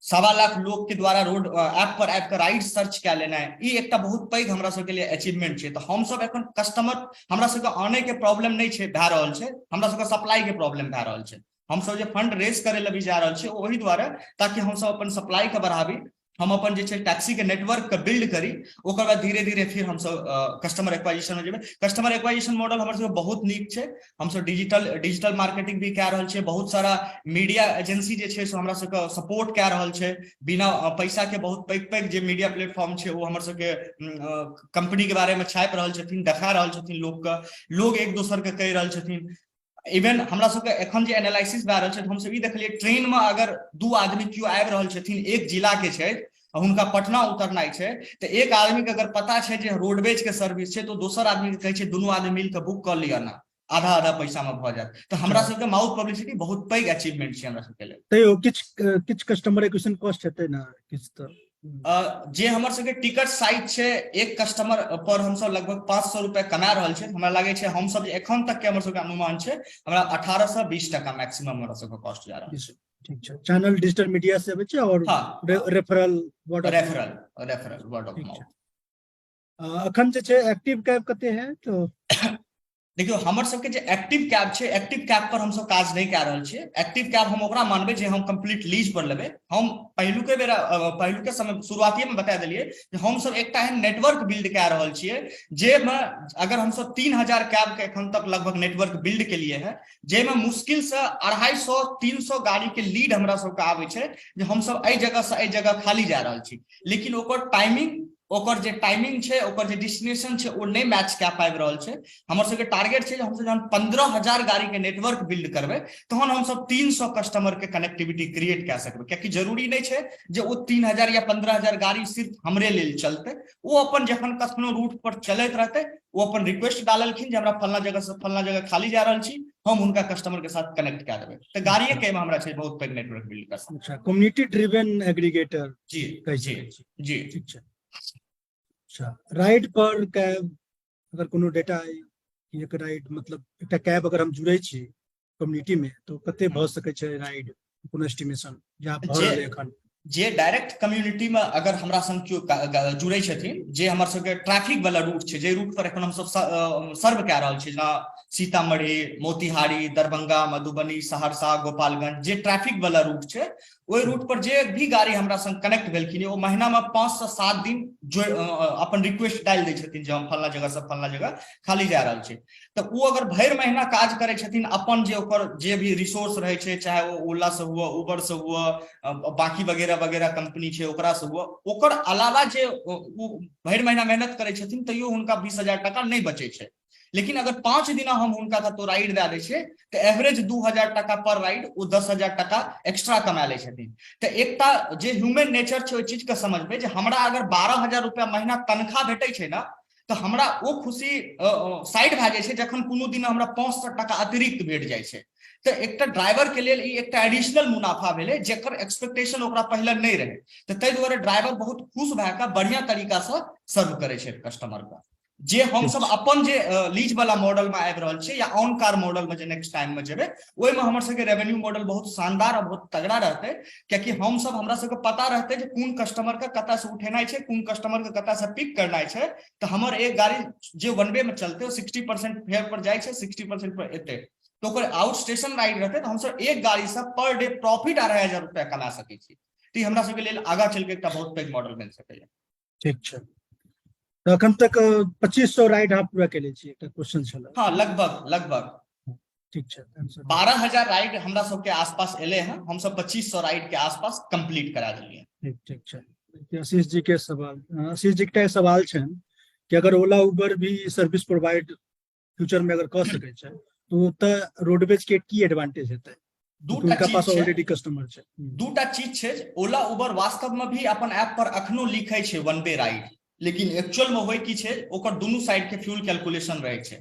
सवा लाख लोग के द्वारा रोड ऐप पर राइड सर्च क्या लेना है, ई एकटा बहुत पैघ हमरा सबके लिए अचीवमेंट छै। तऽ हम सब एखन कस्टमर हमरा सबके आने के प्रॉब्लम नहीं छै भए रहल छै, हमरा सबके सप्लाई के प्रॉब्लम भए रहल छै। हम सब जे फंड रेज करे ले भी जा रहल छै ओही द्वारा, ताकि हम सब अपन सप्लाई के बढ़ाबी, हम अपन जे छै टैक्सी के नेटवर्क के बिल्ड करी, ओकर बाद धीरे धीरे फिर हम सब कस्टमर एक्वाजिशन में जेबै। कस्टमर एक्वाजिशन मॉडल हमर सबके बहुत नीक छै, हम सब डिजिटल मार्केटिंग भी कए रहल छै, बहुत सारा मीडिया एजेंसी जे छै से हमरा सबके सपोर्ट कए रहल छै, बिना पैसा के बहुत पैघ पैघ जे मीडिया प्लेटफॉर्म छै वो हमर सबके कंपनी के बारे में छापि रहल छथिन, देखा रहल छथिन लोग के, लोग एक दोसर के कहि रहल छथिन। इवन हमरा सबके एखन जे एनालिसिस भए रहल छै हम सब ई देखलियै, ट्रेन में अगर 2 आदमी क्यों आबि रहल छथिन, एक जिला के छै, हुनका पटना उतरनाइ छै, तऽ एक आदमी के अगर पता छै जे रोडवेज के सर्विस छै, तो दोसर आदमी के कहै छै दुनू आदमी मिलकर बुक कर लिया ना, आधा आधा पैसा में भऽ जायत। तऽ हमरा सबके माउथ पब्लिसिटी बहुत पैघ अचीवमेंट छै हमरा सबके लेल। तैयो किछ कस्टमर एक्विजिशन कॉस्ट हेतै ना, किछ तऽ जे हमर सबके टिकट साइज छै, एक कस्टमर पर हम सब लगभग 500 रुपए कमा रहल छै। हमरा लागे छै हम सब एखन तक के हमर सबके अनुमान छै, हमरा 1820 टका मैक्सिमम हमरा सबके कॉस्ट जा रहल छै। ठीक छै। चैनल डिजिटल मीडिया से आबै छै और रेफरल वर्ड ऑफ माउथ। अखन जे छै एक्टिव कैब कते है? तो देखियो हमर सबके जे एक्टिव कैब छै, एक्टिव कैब पर हम सब काज नहीं कए रहल छियै। एक्टिव कैब हम ओकरा मानबै जे हम कंप्लीट लीज पर लेबै। हम पहिलुके समय शुरुआती में बता देलिए जे हम सब एकटा एहन नेटवर्क बिल्ड कए रहल छियै, जे में अगर हम सब 3000 कैब के एखन तक लगभग नेटवर्क बिल्ड के लिए है, जे में मुश्किल से 250-300 गाड़ी के लीड हमरा सबके आबै छै, जे हम सब एहि जगह से एहि जगह खाली जा रहल छी, लेकिन ओकर टाइमिंग, ओकर जे टाइमिंग छै, ओकर जे डेस्टिनेशन छै, वो नहीं मैच कए पाबि रहल छै। हमर सबके टारगेट छै जे हम सब जहन 15000 गाड़ी के नेटवर्क बिल्ड करबै, तहन हम सब 300 कस्टमर के कनेक्टिविटी क्रिएट कए सकबै। कियाकि जरूरी नहीं छै जे वो 3000 या 15000 गाड़ी सिर्फ हमरे लेल चलतै, वो अपन जखन कखनो रूट पर चलैत रहतै, वो अपन रिक्वेस्ट डाललखिन जे हमरा फलना जगह से फलना जगह खाली जा रहल छी, हम उनका कस्टमर के साथ कनेक्ट कए देबै। तऽ गाड़िए के में हमरा छै बहुत पैघ नेटवर्क बिल्ड कर सकबै। अच्छा, कम्युनिटी ड्रिवन एग्रीगेटर जी जी जी। ठीक छै। अच्छा, राइड पर कैब अगर कोनो डेटा है, एक राइड मतलब एकटा कैब अगर हम जुड़ै छी कम्युनिटी में, तो कते भऽ सकै छै राइड, कोनो एस्टिमेशन या भऽ रहल एखन? जे डायरेक्ट कम्युनिटी में अगर हमरा संग केओ जुड़े छथिन, जे हमर सबके ट्रैफिक वाला रूट छै, जे रूट पर एखन हम सब सर्व कए रहल छी, जेना सीतामढ़ी, मोतिहारी, दरभंगा, मधुबनी, सहरसा, गोपालगंज, जे ट्रैफिक वाला रूट छै, ओहि रूट पर जे भी गाड़ी हमरा संग कनेक्ट भेलखिन, वो महीना में 5 से 7 दिन जो अपन रिक्वेस्ट डाल दै छथिन जे हम फलना जगह से फलना जगह खाली जा रहल छै। तऽ वो अगर भरि महीना काज करै छथिन, अपन जे ओकर जे भी रिसोर्स रहै छै, चाहे वो ओला से हुआ, उबर से हुआ, बाकी वगैरह वगैरह कंपनी छै ओकरा से हुआ, ओकर अलावा जे भरि महीना मेहनत करै छथिन, तैयो हुनका 20,000 टका नहीं बचे छै। लेकिन अगर 5 दिना हम हुनका कतौ राइड दे दै छियै, तऽ एवरेज 2000 टका पर राइड, वो 10,000 टका एक्स्ट्रा कमा लै छथिन। तऽ एकटा जे ह्यूमन नेचर छै, ओहि चीज के समझबै जे हमरा अगर 12,000 रुपया महीना तनख्वाह भेटै छै ना, तऽ हमरा वो खुशी साइड भए जाइ छै जखन कोनो दिन हमरा 500 टका अतिरिक्त भेट जाइ छै। तऽ एकटा ड्राइवर के लेल ई एकटा एडिशनल मुनाफा भेलै, जेकर एक्सपेक्टेशन ओकरा पहले नहीं रहे। तऽ ताहि दुआरे ड्राइवर बहुत खुश भए कऽ बढ़िया तरीका से सर्व करे छै कस्टमर के। जे हम सब अपन जे लीज वाला मॉडल में आबि रहल छै, या ऑन कार मॉडल में जे नेक्स्ट टाइम में जेबै, ओहि में हमर सबके रेवेन्यू मॉडल बहुत शानदार और बहुत तगड़ा रहतै। कियाकि हम सब, हमरा सबके पता रहतै जे कोन कस्टमर के कतऽ से उठेनाइ छै, कोन कस्टमर के कतऽ से पिक करनाइ छै। तऽ हमर एक गाड़ी जे वन वे में चलते, 60% फेयर पर जाइ छै, 60% पर एतै। तो ओकर आउट स्टेशन राइड रहतै, तऽ हम सब एक गाड़ी से पर डे प्रॉफिट 2,500 रुपया कमा सकै छी। तऽ हमरा सबके लेल आगाँ चल के एकटा बहुत पैघ मॉडल बनि सकैए। ठीक छै। तो अखन तक 2500 राइड अहाँ पूरा केले छी, एकटा क्वेश्चन छल। हाँ, लगभग ठीक छै। 12,000 राइड हमरा सबके आसपास एले हैं, हम सब 2500 राइड के आसपास कंप्लीट करा दिलिए। ठीक छै। आशीष जी के सवाल, आशीष जी के सवाल छन कि अगर ओला उबर भी सर्विस प्रोवाइड फ्यूचर में अगर कर सकै छै, तो त रोडवेज के की एडवांटेज हेतै? दूटा पास चीज ऑलरेडी कस्टमर छै। दूटा चीज छै। ओला उबर वास्तव में भी अपन ऐप पर अखनो लिखै छै वन वे राइड, लेकिन एक्चुअल में होय की छै, ओकर दुनू साइड के फ्यूल कैलकुलेशन रहै छै।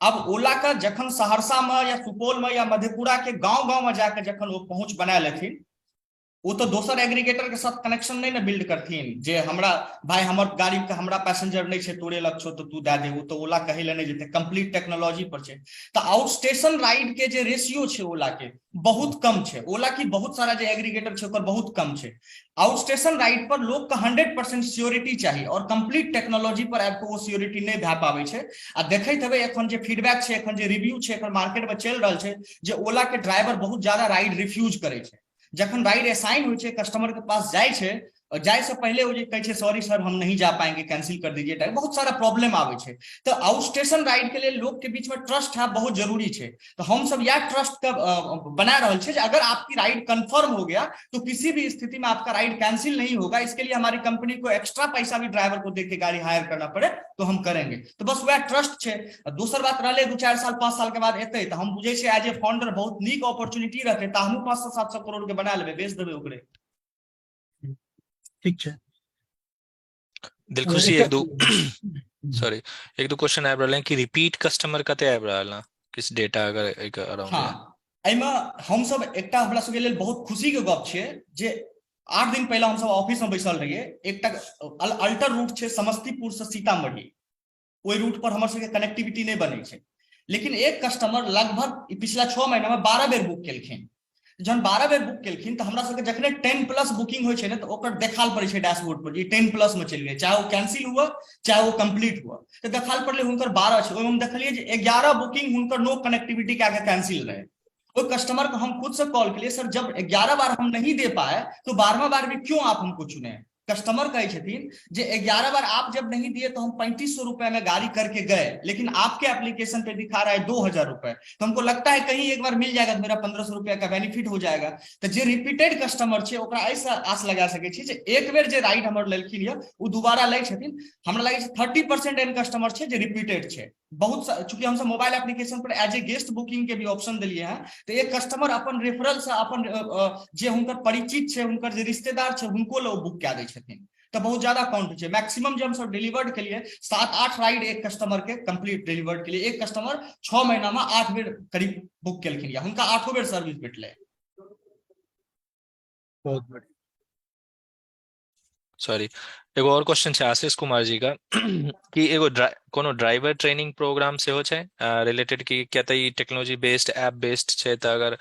अब ओला का जखन सहरसा में या सुपौल में या मधेपुरा के गांव गांव में जाकर जखन वो पहुंच बना लेथिन, वो तो दोसर एग्रीगेटर के साथ कनेक्शन नहीं ना बिल्ड करथिन जे हमरा भाई हमर गाड़ी के हमरा पैसेंजर नहीं छे तोरे लग छो तो तू दे दे, वो तो ओला कहे ले नहीं जेते, कंप्लीट टेक्नोलॉजी पर छे। तो आउट स्टेशन राइड के जे रेशियो छे ओला के बहुत कम छे, ओला की बहुत सारा जे एग्रीगेटर छे ओकर बहुत कम छे। आउट स्टेशन राइड पर लोग का 100% सियोरिटी चाहिए और कंप्लीट टेक्नोलॉजी पर आपको वो सियोरिटी नहीं भे पावे छे। आ देखैत हेबै एखन जे फीडबैक छे, एखन जे रिव्यू छे, एखन मार्केट में चल रहल छे जे ओला के ड्राइवर बहुत ज्यादा राइड रिफ्यूज करे छे। जखन राइड असाइन हो छे कस्टमर के पास जाए छे और जाए से पहले वो जे कहे छे सॉरी सर हम नहीं जा पाएंगे, कैंसिल कर दीजिए ड्राइव, बहुत सारा प्रॉब्लम आवे छे। तो आउट स्टेशन राइड के लिए लोग के बीच में ट्रस्ट है बहुत जरूरी छे। तो हम सब यह ट्रस्ट का बना रहल छे अगर आपकी राइड कंफर्म हो गया तो किसी भी स्थिति में आपका राइड कैंसिल नहीं होगा। इसके लिए हमारी कंपनी को एक्स्ट्रा पैसा भी ड्राइवर को देके गाड़ी हायर करना पड़े तो हम करेंगे। तो बस वह ट्रस्ट छे। दोसर बात रहले 2-4 साल 5 साल के बाद एते तो हम बुझे छे एज ए फाउंडर बहुत नीक अपॉर्चुनिटी रहते तो हम 500-700 करोड़ के बना लेबे, बेच देबे ओकरे। ठीक है। दिलखुश जी एक दो सॉरी एक दो क्वेश्चन आबि रहल कि रिपीट कस्टमर कते आबि रहल किस डेटा अगर एक अराउंड हाँ एमे हम सब एकटा हमरा सबके लेल बहुत खुशी के गप छै जे 8 दिन पहले हम सब ऑफिस में बैसल रहिए, एकटा अल्टर रूट छै समस्तीपुर से सीतामढ़ी, ओई रूट पर हमर सबके कनेक्टिविटी नहीं बनै छै, लेकिन एक कस्टमर लगभग पिछला 6 महीना में 12 बेर बुक केलखिन। जहन 12 बेर बुक केलखिन तो हमरा सबके जखने 10+ बुकिंग होइ छै ने तो ओकर देखाल पड़े छै डैशबोर्ड पर, ये 10+ में चलि गेल, चाहे वो कैंसिल हुआ चाहे वो कंप्लीट हुआ तो देखाल पड़ले हुनकर 12 छै। ओहि में देखलिए जे 11 बुकिंग हुनकर नो कनेक्टिविटी के आगे कैंसिल रहे। वो कस्टमर को हम खुद से कॉल के लिए सर जब 11 बार हम नहीं दे पाए तो 12वां बार भी क्यों आप हमको चुने। कस्टमर कहे छथिन जे 11 बार आप जब नहीं दिए तो हम 3500 रुपए में गाड़ी करके गए, लेकिन आपके एप्लीकेशन पे दिखा रहा है 2000 रुपए, तो हमको लगता है कहीं एक बार मिल जाएगा तो मेरा 1500 रुपया का बेनिफिट हो जाएगा। तो जे रिपीटेड कस्टमर छे ओकरा ऐसा आस लगा सके छी जे एक बेर जे राइड हमर लेलखिन ये वो दोबारा लै छथिन। हमरा लगे छै 30% एन कस्टमर छे जे रिपीटेड छे। बहुत चूंकि हम सब मोबाइल एप्लीकेशन पर एज ए गेस्ट बुकिंग के भी ऑप्शन दिलिए हैं तो एक कस्टमर अपन रेफरल से अपन जे हुनकर परिचित छे, हुनकर जे रिश्तेदार छे हुनको लो बुक कय दै छथिन। तो बहुत ज्यादा काउंट छे। मैक्सिमम जो हम सब डिलीवर्ड के लिए 7-8 राइड एक कस्टमर के कंप्लीट डिलीवर्ड के लिए एक कस्टमर 6 महीना में 8 बेर करीब बुक केलखिन या हुनका 8 बेर सर्विस भेटले। बहुत बढ़िया। सॉरी एगो और क्वेश्चन है आशीष कुमार जी का कि एगो कोनो ड्राइवर ट्रेनिंग प्रोग्राम से हो छै रिलेटेड कि क्या त ई टेक्नोलॉजी बेस्ड ऐप बेस्ड छै त अगर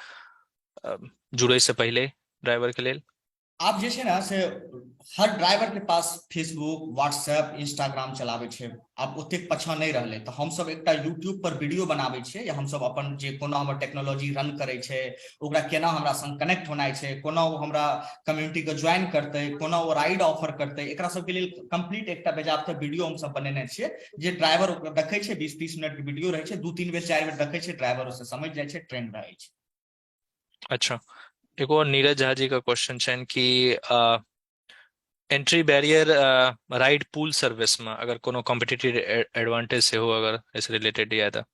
जुड़े से पहले ड्राइवर के लेल आप जैसे ना से हर ड्राइवर के पास फेसबुक व्हाट्सएप इंस्टाग्राम चलावे छे, आप ओते पछा नहीं रहले तो हम सब एकटा यूट्यूब पर वीडियो बनावे छे या हम सब अपन जे कोना हमर टेक्नोलॉजी रन करे छे ओकरा केना हमरा संग कनेक्ट होनाय छे, कोना वो हमरा कम्युनिटी के ज्वाइन करते, कोना वो राइड ऑफर करते, एकरा सब के लिए कंप्लीट एकटा बेजाबते वीडियो हम सब बनेने छे जे ड्राइवर देखे छे। 20-30 मिनट के वीडियो रहे छे, 2-3 बेर 4 बेर देखे छे, ड्राइवर उसे समझ जाए छे, ट्रेंड रहे छे। अच्छा एक और नीरज झा जी का क्वेश्चन है कि entry barrier ride pool service में अगर कोनो कॉम्पिटिटिव एडवांटेज से हो अगर इस रिलेटेड या था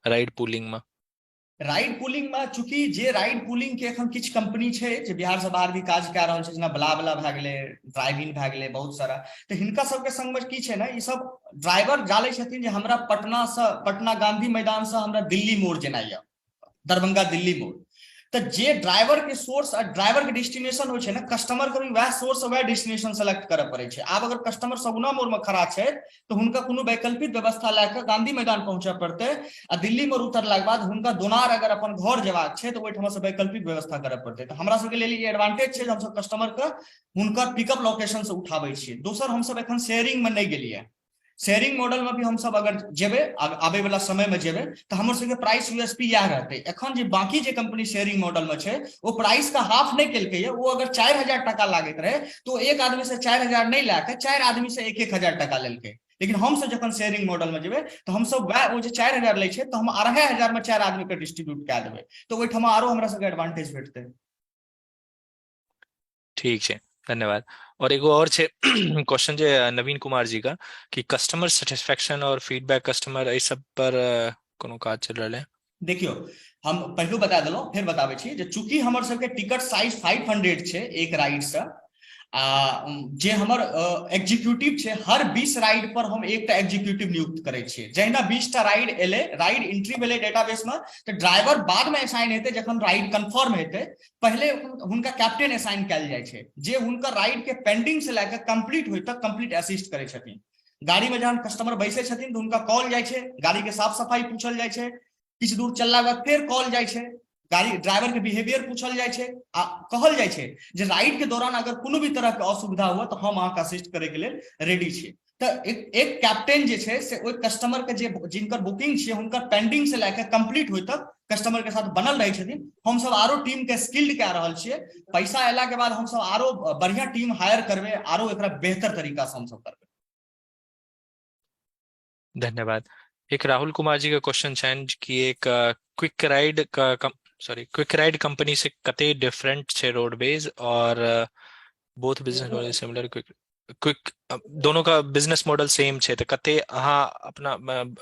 राइड पूलिंग में चूंकि जे राइड पूलिंग के एखन किछ कंपनी छे जे बिहार से बाहर भी काज कय रहल छे, जेना BlaBla भए गेलै, ड्राइविंग भए गेलै, बहुत सारा तो हिनका सबके संग में की छे ना, ई सब ड्राइवर जाले छथिन जे हमरा पटना गांधी मैदान से हमरा दिल्ली मोड़ जेनाइ या दरभंगा दिल्ली मोड़, तो जे ड्राइवर के सोर्स और ड्राइवर के डेस्टिनेशन हो छे ना, कस्टमर के भी वह सोर्स और वह डेस्टिनेशन सेलेक्ट करे पड़े छे। आब अगर कस्टमर सगुना मोड़ में खड़ा छे तो हुनका कोनो वैकल्पिक व्यवस्था लेके गांधी मैदान पहुंचे पड़ते आ दिल्ली मोड़ उतरला के बाद हुनका दोनार अगर अपन घर जेबाक छे तो ओइठमा से वैकल्पिक व्यवस्था करे पड़ते। तो हमरा सबके लेल ई एडवांटेज छे जे हम सब कस्टमर के हुनकर पिकअप लोकेशन से उठाबै छियै। दोसर हम सब एखन शेयरिंग में नहीं गेलिए, शेयरिंग मॉडल में भी हम सब अगर जेबे आबे वाला समय में जेबे तो हमर सबके प्राइस यूएसपी यह रहते। एखन जे बाकी जे कंपनी शेयरिंग मॉडल में छे वो प्राइस का हाफ नहीं केलके ये, वो अगर 4000 टका लागत रहे तो एक आदमी से 4000 नहीं लाके 4 आदमी से 1-1000 टका लेलके। लेकिन हम सब जखन शेयरिंग मॉडल में जेबे तो हम सब वो जे 4000 ले छे तो हम 2500 में 4 आदमी के डिस्ट्रीब्यूट कय देबे, तो ओइठमा आरो हमरा सबके एडवांटेज भेटते। ठीक है धन्यवाद। और एगो और छे क्वेश्चन जे नवीन कुमार जी का कि कस्टमर सेटिस्फेक्शन और फीडबैक कस्टमर ए सब पर कोनो काज चल रहले। देखियो हम पहले बता देलो फिर बतावे छी जे चूंकि हमर सबके टिकट साइज 500 छे एक राइड से जे हमर एग्जीक्यूटिव छै हर 20 राइड पर हम एकटा एग्जीक्यूटिव नियुक्त करै छियै। जहिना 20टा राइड एलै, राइड एंट्री भेलै डेटाबेस में, तो ड्राइवर बाद में असाइन हेतै जखन राइड कंफर्म हेतै। पहले हुनका कैप्टन असाइन कयल जाइ छै, जे हुनकर राइड के पेंडिंग से लेकर कंप्लीट होय तक कंप्लीट असिस्ट करै छथिन। गाड़ी में जहन कस्टमर बैसे छथिन तो हुनका कॉल जाइ छै, गाड़ी के साफ सफाई पूछल जाइ छै, किछु दूर चलला के बाद फेर कॉल जाइ छै, गाड़ी ड्राइवर के बिहेवियर पूछल जाइ छै, आ कहल जाइ छै जे राइड के दौरान अगर कोनो भी तरह के असुविधा हुआ तो हम अहाँके असिस्ट करे के लेल रेडी छी। तो एक कैप्टन जे छै से ओइ कस्टमर के जे जिनकर बुकिंग छै हुनकर पेंडिंग से लेकर कंप्लीट होय तक कस्टमर के साथ बनल रहे छथिन। हम सब आरो टीम के स्किल्ड कय रहल छियै। पैसा एला के बाद हम सब आरो बढ़िया टीम हायर करबे, आरो एकरा बेहतर तरीका से हम सब करबे। धन्यवाद। एक राहुल कुमार जी का क्वेश्चन छनि कि एक क्विक राइड का क्विक राइड कंपनी से कते डिफरेंट छे रोडवेज और both business model similar. Quick दोनों का बिजनेस मॉडल सेम छे तो कते अहाँ अपना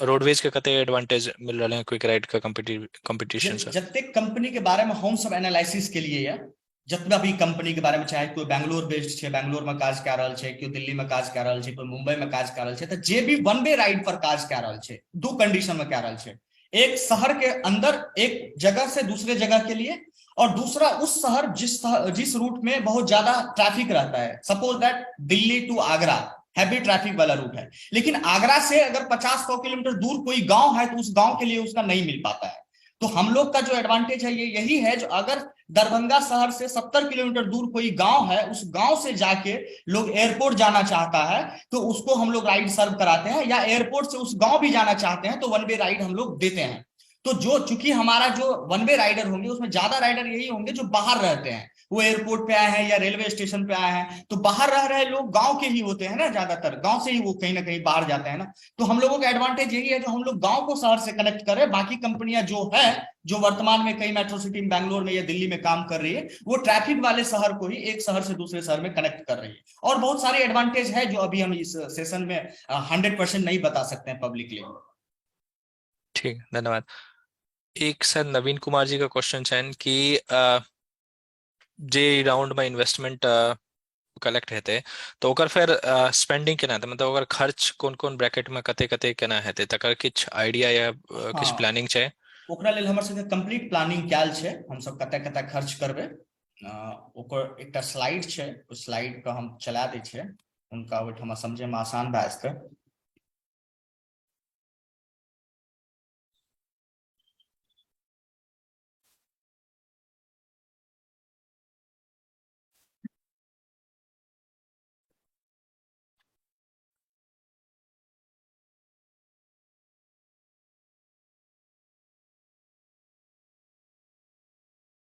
रोडवेज के कते एडवांटेज मिल रहे हैं क्विक राइड का कंपटीशन से? जते कंपनी के बारे में हम सब एनालिसिस के लिए या जतना भी कंपनी के बारे में, चाहे कोई बैंगलोर बेस्ड छे, बैंगलोर में काज कय रहल छे, कोई दिल्ली में काज कय रहल छे, कोई मुंबई में काज कय रहल छे, तो जे भी वन वे राइड पर काज कय रहल छे, दो कंडीशन में कय रहल छे। एक शहर के अंदर एक जगह से दूसरे जगह के लिए, और दूसरा उस शहर जिस रूट में बहुत ज्यादा ट्रैफिक रहता है। Suppose that Delhi to Agra heavy traffic वाला रूट है, लेकिन आगरा से अगर 50-100 किलोमीटर दूर कोई गांव है तो उस गांव के लिए उसका नहीं मिल पाता है। तो हम लोग का जो एडवांटेज है ये यही है, जो अगर दरभंगा शहर से 70 किलोमीटर दूर कोई गांव है, उस गांव से जाके लोग एयरपोर्ट जाना चाहता है तो उसको हम लोग राइड सर्व कराते हैं, या एयरपोर्ट से उस गांव भी जाना चाहते हैं तो वन वे राइड हम लोग देते हैं। तो जो चूंकि हमारा जो वन वे राइडर होंगे उसमें ज्यादा राइडर यही होंगे जो बाहर रहते हैं, वो एयरपोर्ट पे आए हैं या रेलवे स्टेशन पे आए हैं, तो बाहर रह रहे लोग गांव के ही होते हैं ना, ज्यादातर गांव से ही वो कहीं ना कहीं बाहर जाते हैं ना। तो हम लोगों का एडवांटेज यही है जो हम लोग गांव को शहर से कनेक्ट करें। बाकी कंपनियां जो है, जो वर्तमान में कई मेट्रो सिटी बैंगलोर में या दिल्ली में काम कर रही है, वो ट्रैफिक वाले शहर को ही एक शहर से दूसरे शहर में कनेक्ट कर रही है। और बहुत सारे एडवांटेज है जो अभी हम इस सेशन में 100% नहीं बता सकते हैं पब्लिकली। ठीक, धन्यवाद। एक सर नवीन कुमार जी का क्वेश्चन है कि जे राउंड में इन्वेस्टमेंट कलेक्ट हेते तो ओकर फिर स्पेंडिंग केना हेते, मतलब ओकर खर्च कोन कोन ब्रैकेट में कते कते केना हेते, तकर किछ आइडिया या किछ हाँ, प्लानिंग छै? ओकरा लेल हमर सबके कंप्लीट प्लानिंग कैल छै, हम सब कते कते खर्च करबे। ओकर एकटा स्लाइड छै, उस स्लाइड को हम चला दै छियै, उनका ओहिठाम समझे में आसान भए जेतै।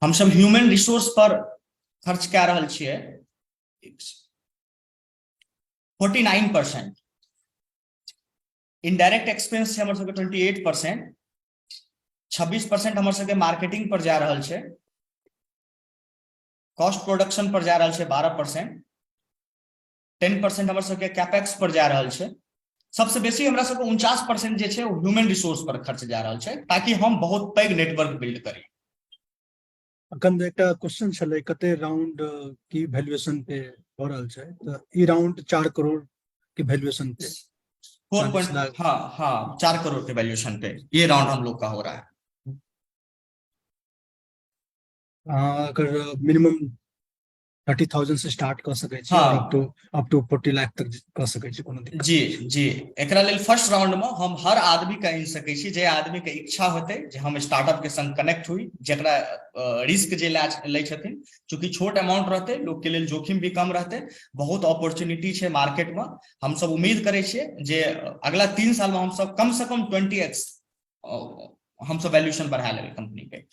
हम सब ह्यूमन रिसोर्स पर खर्च कय रहल छियै 49%, इनडायरेक्ट एक्सपेंस छै हमर सबके 28%, 26% हमर सबके मार्केटिंग पर जा रहल छै, कॉस्ट प्रोडक्शन पर जा रहल छै 12%, 10% हमर सबके कैपेक्स पर जा रहल छै। सबसे बेसी हमरा सबके 49% जे छै वो ह्यूमन रिसोर्स पर खर्च जा रहल छै, ताकि हम बहुत पैघ नेटवर्क बिल्ड करी। अखन एकटा क्वेश्चन छलै कते राउंड की वैल्यूएशन पे हो रहल छै, तो ई राउंड 4 करोड़ के वैल्यूएशन पे 40 लाख। हाँ 4 करोड़ के वैल्यूएशन पे ये राउंड हम लोग का हो रहा है। अगर मिनिमम 30,000 से स्टार्ट कर सके छी, हाँ। और अप टू 40 लाख तक कर सके छी, कोनो दिक्कत जी जी, एकरा लेल फर्स्ट राउंड में हम हर आदमी के इन सके छी, जे आदमी के इच्छा होते जे हम स्टार्टअप के संग कनेक्ट हुई, जेकरा रिस्क जे ले छथिन, चूंकि छोट अमाउंट रहते लोग के लेल जोखिम भी कम रहते, बहुत अपॉर्चुनिटी छै मार्केट में। हम सब उम्मीद करे छियै जे अगला 3 साल में हम सब कम से कम 20x हम सब वैल्यूएशन बढ़ा लेबै कंपनी के।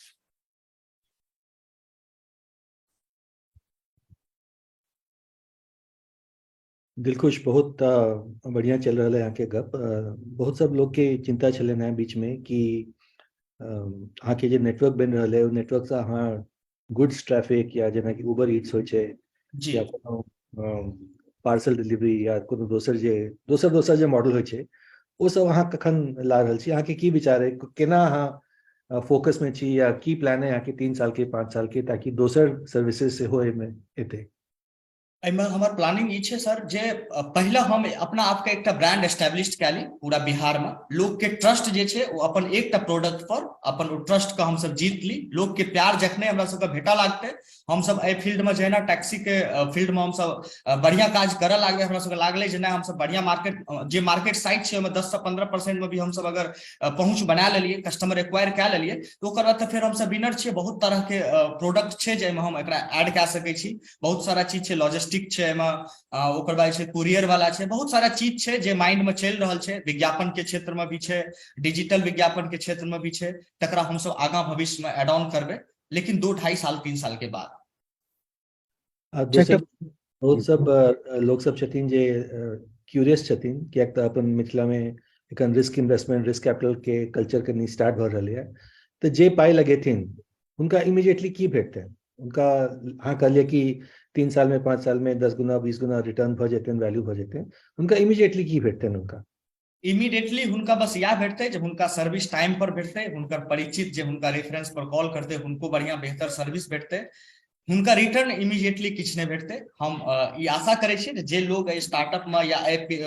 दिलखुश, बहुत बढ़िया चल रहा है यहाँ के गप। बहुत सब लोग के चिंता चले ना बीच में कि यहाँ के जो नेटवर्क बन रहा है, नेटवर्क से हाँ गुड्स ट्रैफिक या जना कि उबर ईट्स हो छे, जी या कोनो पार्सल डिलीवरी या कोनो दोसर जे मॉडल हो छे, वो सब अहाँ कखन ला रहल छी? अहाँ के की विचार है, केना अहाँ फोकस में छी, या की प्लान है यहाँ के 3 साल के 5 साल के, ताकि दोसर सर्विसेज से हो एमे एते? एहिमे हमर प्लानिंग ई छै सर जे पहले हम अपना आप के एकटा ब्रांड एस्टेब्लिश कए ली पूरा बिहार में, लोग के ट्रस्ट जे छै ओ अपन एकटा प्रोडक्ट पर अपन ओ ट्रस्ट के हम सब जीत ली, लोग के प्यार जखने हमरा सबके भेटा लागतै, हम सब एहि फील्ड में जहिना टैक्सी के फील्ड में हम सब बढ़िया काज करऽ लागबै, हमरा सबके लागलै जे नहि हम सब बढ़िया मार्केट जे मार्केट साइज छै ओहिमे 10 से 15% में भी हम सब अगर पहुंच बना लेलिए, कस्टमर एक्वायर कए लेलिए, तो ओकर बाद फिर हम सब विनर छियै। बहुत तरह के प्रोडक्ट छै जाहिमे हम एकरा ऐड कए सकै छी, बहुत सारा चीज छै, लॉजिस्टिक छै एहिमे, ओकर बाद छै कुरियर वाला छै, बहुत सारा चीज छै जे माइंड में चलि रहल छै, विज्ञापन के क्षेत्र में भी छै, डिजिटल विज्ञापन के क्षेत्र में भी छै, तकरा हम सब आगां भविष्य में एड ऑन करबै, लेकिन 2-2.5 साल 3 साल के बाद। दोसर बहुत सब लोग सब छथिन जे क्यूरियस छथिन, कियाक तऽ अपन मिथिला में एखन रिस्क इन्वेस्टमेंट, रिस्क कैपिटल के कल्चर कनी स्टार्ट भऽ रहल है, तऽ जे पाइ लगेथिन हुनका इमीडिएटली की भेटतै? हुनका अहाँ कहलिए कि 3 साल में 5 साल में 10 गुना 20 गुना रिटर्न भऽ जेतैन, वैल्यू भऽ जेतैन, हुनका इमीडिएटली की भेटतैन? हुनका इमीडिएटली हुनका बस इएह भेटतै जे हुनका सर्विस टाइम पर भेटतै, हुनकर परिचित जे हुनका रेफरेंस पर कॉल करतै हुनको बढ़िया बेहतर सर्विस भेटतै, हुनका रिटर्न इमीडिएटली किछु नहि भेटतै। हम ई आशा करै छियै जे लोग एहि स्टार्टअप में या एहि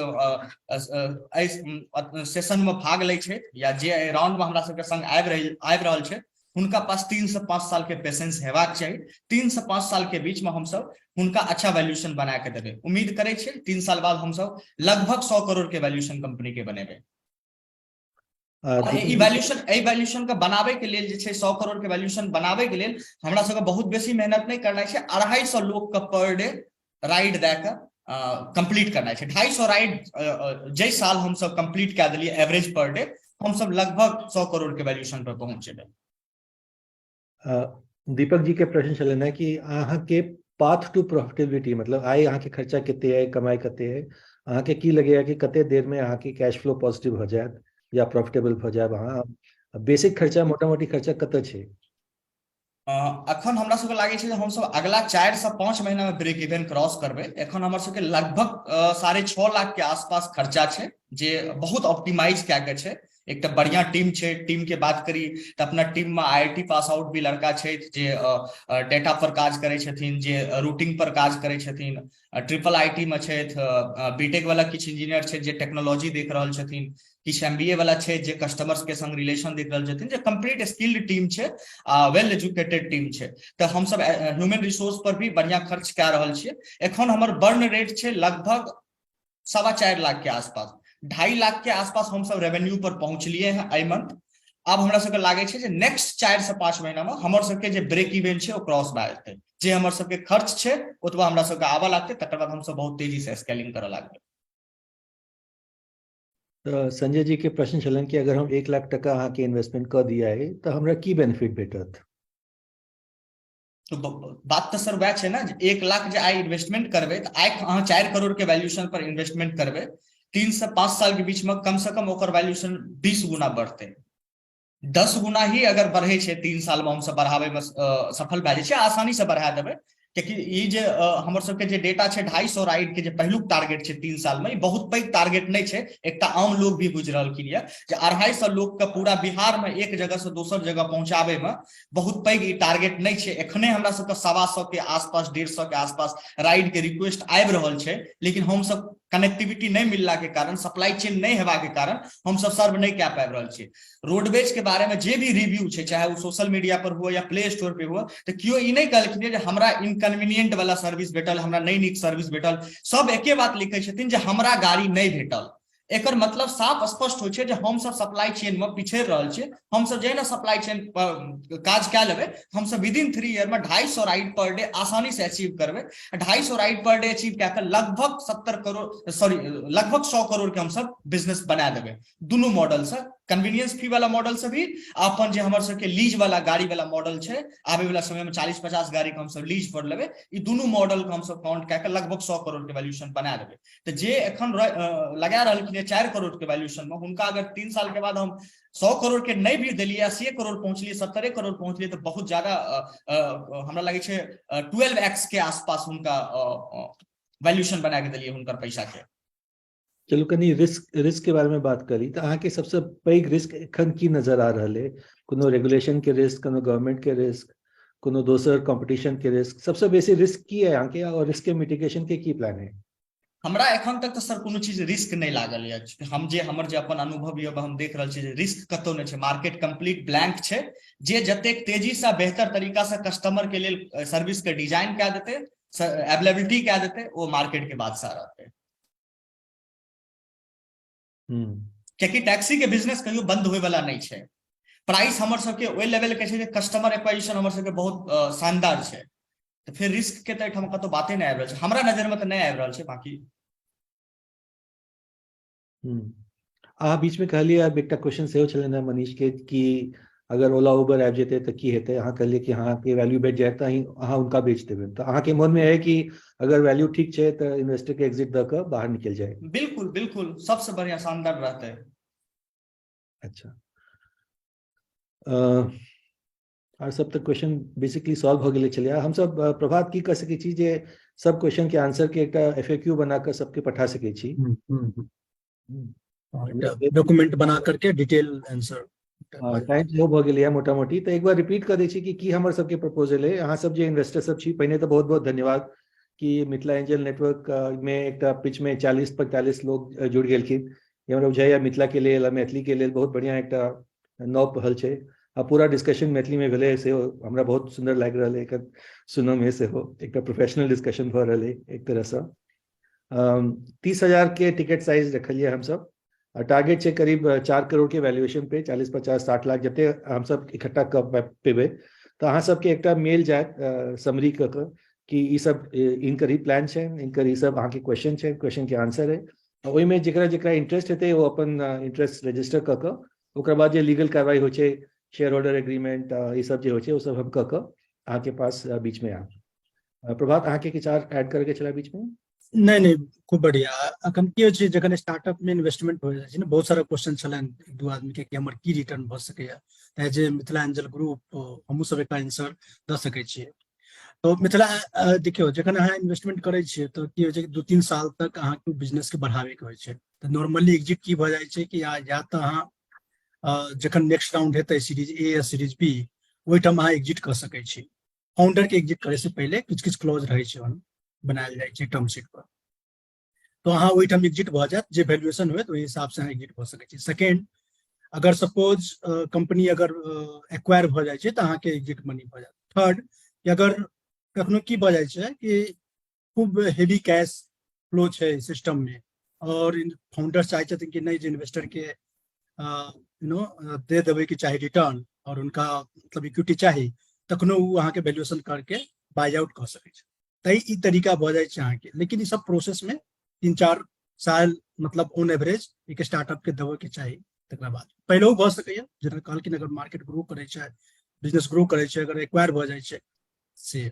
सेशन में भाग लै छै या जे एहि राउंड में हमरा सबके संग आबि रहल छै, हुनका पास 3 से 5 साल के पेशेंस हेबाक चाही। 3 से 5 साल के बीच में हम सब हुनका अच्छा वैल्यूएशन बना के देबै। उम्मीद करै छियै 3 साल बाद हम सब लगभग 100 करोड़ के वैल्यूएशन कंपनी के बनेबै। ई वैल्यूएशन के बनाबे के लेल जे छै 100 करोड़ के वैल्यूएशन बनाबे के लेल हमरा सबके बहुत बेसी मेहनत नहीं करना छै। 250 लोग के पर डे राइड दए के कंप्लीट करना छै। 250 राइड जे साल हम सब कंप्लीट कए देलिए एवरेज पर डे, हम सब लगभग 100 करोड़ के वैल्यूएशन पर पहुंच जेबै। दीपक जी के प्रश्न छलन है कि अहाँ के पाथ टू प्रॉफिटेबिलिटी, मतलब आय अहाँ के खर्चा कते है, कमाई कते है, अहाँ के की लगेया कि कते देर में अहाँ के कैश फ्लो पॉजिटिव हो जायत या प्रॉफिटेबल हो जायब? अहाँ बेसिक खर्चा, मोटा मोटी खर्चा कते छै? अखन हमरा सबके लागै छै जे हम सब अगला 4 से 5 महीना में ब्रेक इवन क्रॉस करबै। एखन हमर सबके लगभग 6.5 लाख के आसपास खर्चा छै, जे बहुत ऑप्टिमाइज कए के छै। एकटा बढ़िया टीम छै। टीम के बात करी तऽ अपना टीम में IIT पास आउट भी लड़का छै जे डेटा पर काज करै छथिन, जे रूटिंग पर काज करै छथिन, ट्रिपल IT में छथि, बीटेक वाला किछु इंजीनियर छै जे टेक्नोलॉजी देख रहल छथिन, किछु MBA वाला छै जे कस्टमर्स के संग रिलेशन देख रहल छथिन, जे कंप्लीट स्किल्ड टीम छै, वेल एजुकेटेड टीम छै। तऽ हम सब ह्यूमन रिसोर्स पर भी बढ़िया खर्च कए रहल छियै। एखन हमर बर्न रेट छै लगभग 4.25 लाख के आसपास, 2.5 लाख के आसपास हम सब रेवेन्यू पर पहुंचलिए हैं एहि मंथ। अब हमरा सबके लागै छै जे नेक्स्ट 4 से 5 महीना में हमर सबके जे ब्रेक इवन छै ओ क्रॉस भए जेतै। जे हमर सबके खर्च छै ओतबा हमरा सबके आबऽ लागतै, तकर बाद हम सब बहुत तेजी से स्केलिंग करऽ लागबै। तो संजय जी के प्रश्न छलन कि अगर हम 1 लाख टका अहाँ के इन्वेस्टमेंट कर दिया है तो हमरा की बेनिफिट भेटत? तो बात तो सर वह छै ना, 1 लाख जे आइ इन्वेस्टमेंट करबै तऽ आइ अहाँ 4 करोड़ के वैल्यूएशन पर इन्वेस्टमेंट करबै, 3 से 5 साल के बीच में कम से कम ओकर वैल्यूएशन 20 गुना बढ़तै। 10 गुना ही अगर बढ़े छै 3 साल में हम सब बढ़ावे में सफल भए जाय छै, आसानी से बढ़ा देबै। क्योंकि ई जे हमर सबके जे डेटा छै 250 राइड के जे पहिलुक टारगेट छै 3 साल में, ई बहुत पैघ टारगेट नहीं छै। एकटा आम लोग भी बुझ रहलखिन ये जे 250 लोग के पूरा बिहार में एक जगह से दोसर जगह पहुंचाबे में बहुत पैघ ई टारगेट नहीं छै। एखने हमरा सबके 125 के आसपास, 150 के आसपास राइड के रिक्वेस्ट आबि रहल छै, लेकिन हम सब कनेक्टिविटी नहीं मिलला के कारण, सप्लाई चेन नहीं हेबा के कारण हम सब सर्व नहीं कए पाबि रहल छियै। रोडवेज के बारे में जे भी रिव्यू छै, चाहे वो सोशल मीडिया पर हुआ या प्ले स्टोर पे हुआ, तो क्यों ई नहीं कहलखिन जे हमरा इनकन्वीनियंट वाला सर्विस भेटल, हमरा नहीं नीक सर्विस भेटल। सब एके बात लिखै छथिन जे हमरा गाड़ी नहीं भेटल। एकर मतलब साफ स्पष्ट होइ छै जे हम सब सप्लाई चेन में पिछड़ि रहल छियै। हम सब जे ना सप्लाई चेन पर काज कए लेबै, हम सब विदिन 3 ईयर में 250 राइड पर डे आसानी से अचीव करबै। 250 राइड पर डे अचीव कए के लगभग 100 करोड़ के हम सब बिजनेस बना देबै। दुनू मॉडल से, कन्वीनियंस फी वाला मॉडल से भी, अपन जे हमर सबके लीज वाला गाड़ी वाला मॉडल छै, आबे वाला समय में 40-50 गाड़ी के हम सब लीज पर लेबै। ई दुनू मॉडल के हम सब काउंट कए के लगभग 100 करोड़ के वैल्यूएशन बना देबै। तो जे एखन लगा रहलखिन 4 करोड़ के वैल्यूएशन में, हुनका अगर 3 साल के बाद हम 100 करोड़ के नहीं भी देलिए, 80 करोड़ पहुंचलिए, 70 करोड़ पहुंचलिए, तो बहुत ज्यादा हमरा लगे छै 12x के आसपास हुनका वैल्यूएशन बना के देलिए हुनकर पैसा के। चलो कनी रिस्क के बारे में बात करी तो अहाँ के सबसे पैघ रिस्क एखन की नजर आ रहा है? कोनो रेगुलेशन के रिस्क, कोनो गवर्नमेंट के रिस्क, कोनो दोसर कंपटीशन के रिस्क सबसे बेसी रिस्क की है यहाँ के और रिस्क के मिटिगेशन के की प्लान है? हमरा एखन तक तो सर कोनो चीज रिस्क नहीं लागल है। हमर जे अपन अनुभव ये हम देख रहल छी जे रिस्क कतौ नहीं छै, मार्केट कंप्लीट ब्लैंक छै। जे जतेक तेजी से बेहतर तरीका से कस्टमर के लेल सर्विस के डिजाइन कए देते, अवेलेबिलिटी कए देते, वो मार्केट के बादशाह रहते। कियाकि टैक्सी के बिजनेस कहियो बंद होय वाला नहीं छै। प्राइस हमर सबके ओइ लेवल के छै जे कस्टमर एक्वाजिशन हमर सबके बहुत शानदार छै। तो फिर रिस्क के तो हम कतौ बाते नहीं आबि रहल छै, हमरा नजर में तो नहीं आबि रहल छै। बाकी आ बीच में कहलिए अब एकटा क्वेश्चन सेहो छलै ने मनीष के कि अगर ओला उबर आबि जेतै तऽ की हेतै? अहाँ कहलिए कि अहाँ के वैल्यू बढ़ि जाए तऽ अहाँ उनका बेच देबै, तऽ अहाँ के मन में है कि अगर वैल्यू ठीक छै तऽ इन्वेस्टर के एग्जिट द के बाहर निकल जाए? बिल्कुल बिल्कुल सबसे बढ़िया शानदार रहते। अच्छा, और सब तक क्वेश्चन बेसिकली सॉल्व हो गेले छलै। हम सब प्रभात की कर सकै छी जे सब क्वेश्चन के आंसर के एकटा एफएक्यू बना के सबके पठा सकै छी। डॉक्यूमेंट बना करके डिटेल आंसर टाइम सेहो भऽ गेलै मोटा मोटी, तऽ एक बार रिपीट कर दै छी कि की हमर सबके प्रपोजल है। अहाँ सब जे इन्वेस्टर सब छी, पहिने तऽ बहुत बहुत धन्यवाद कि मिथिला एंजल नेटवर्क में एकटा पिच में 40-45 लोग जुड़ गेलखिन। हमरा बुझाइया मिथिला के लेल, मैथिली के लेल बहुत बढ़िया एकटा नव पहल छै। आ पूरा डिस्कशन मैथिली में भेलै से हमरा बहुत सुंदर लागि रहल है। एकर सुनऽ में सेहो एकटा प्रोफेशनल डिस्कशन भऽ रहल है एक तरह से। 30,000 के टिकट साइज रखलिए हम सब। टारगेट छै करीब 4 करोड़ के वैल्यूएशन पे, 40, 50, 60 लाख जते हम सब इकट्ठा कर पेबे। तो अहाँ सबके एकटा मेल जायत समरी क के कि ई सब इनकर ही प्लान छै, इनकर ई सब अहाँ के क्वेश्चन छै, क्वेश्चन के आंसर है। ओहि में जेकरा जेकरा इंटरेस्ट हेतै वो अपन इंटरेस्ट रजिस्टर क के ओकर बाद जे लीगल कार्रवाई हो छै, शेयर होल्डर एग्रीमेंट ये सब जे हो छै, वो सब हम क के अहाँ के पास बीच में आब। प्रभात अहाँ के किछु ऐड करके छला बीच में? नहीं नहीं, खूब बढ़िया। अखन की होइ छै जखन स्टार्टअप में इन्वेस्टमेंट हो जाइ छै ने, बहुत सारा क्वेश्चन छलन एक दू आदमी के कि हमर की रिटर्न भ सकैया, as a Mithila angel group हमहू सब एकटा आंसर द सकै छियै। तो मिथिला देखियो जखन अहाँ इन्वेस्टमेंट करे छियै तो की होइ छै कि 2-3 साल तक अहाँ के बिजनेस के बढ़ावे के होइ छै। तो नॉर्मली एग्जिट की भ जाइ छै कि या तो अहाँ जखन नेक्स्ट राउंड हेतै सीरीज ए या सीरीज बी, ओहिठाम अहाँ एग्जिट कर सकै छी। फाउंडर के एग्जिट करे से पहले किछु किछु क्लॉज रहे छै बनायल जाइ छै टर्म शीट पर, तो अहाँ ओहिठाम एग्जिट भ जायत। जे वैल्यूएशन हुए ओहि हिसाब से अहाँ एग्जिट भ सकै छी। सेकेंड, अगर सपोज कंपनी अगर एक्वायर भ जाइ छै तऽ अहाँ के एग्जिट मनी भ जायत। थर्ड, अगर कखनो की भ जाइ छै कि खूब हेवी कैश फ्लो छै सिस्टम में और फाउंडर चाहे छथिन कि नहीं, इन्वेस्टर के दे देवे कि चाहे रिटर्न और उनका मतलब इक्विटी चाहिए, तखनो वो अहाँ के वैल्यूएशन करके बाय आउट कर सकै छै। तै ई तरीका भ जाइ छै अहाँ के। लेकिन ई सब प्रोसेस में 3-4 साल मतलब ऑन एवरेज एक स्टार्टअप के देवे के चाहिए। तकरा बाद पहले भ सकैया, जेना कहलखिन अगर मार्केट ग्रो करे छै, बिजनेस ग्रो करे छै, अगर एक्वायर भ जाइ छै से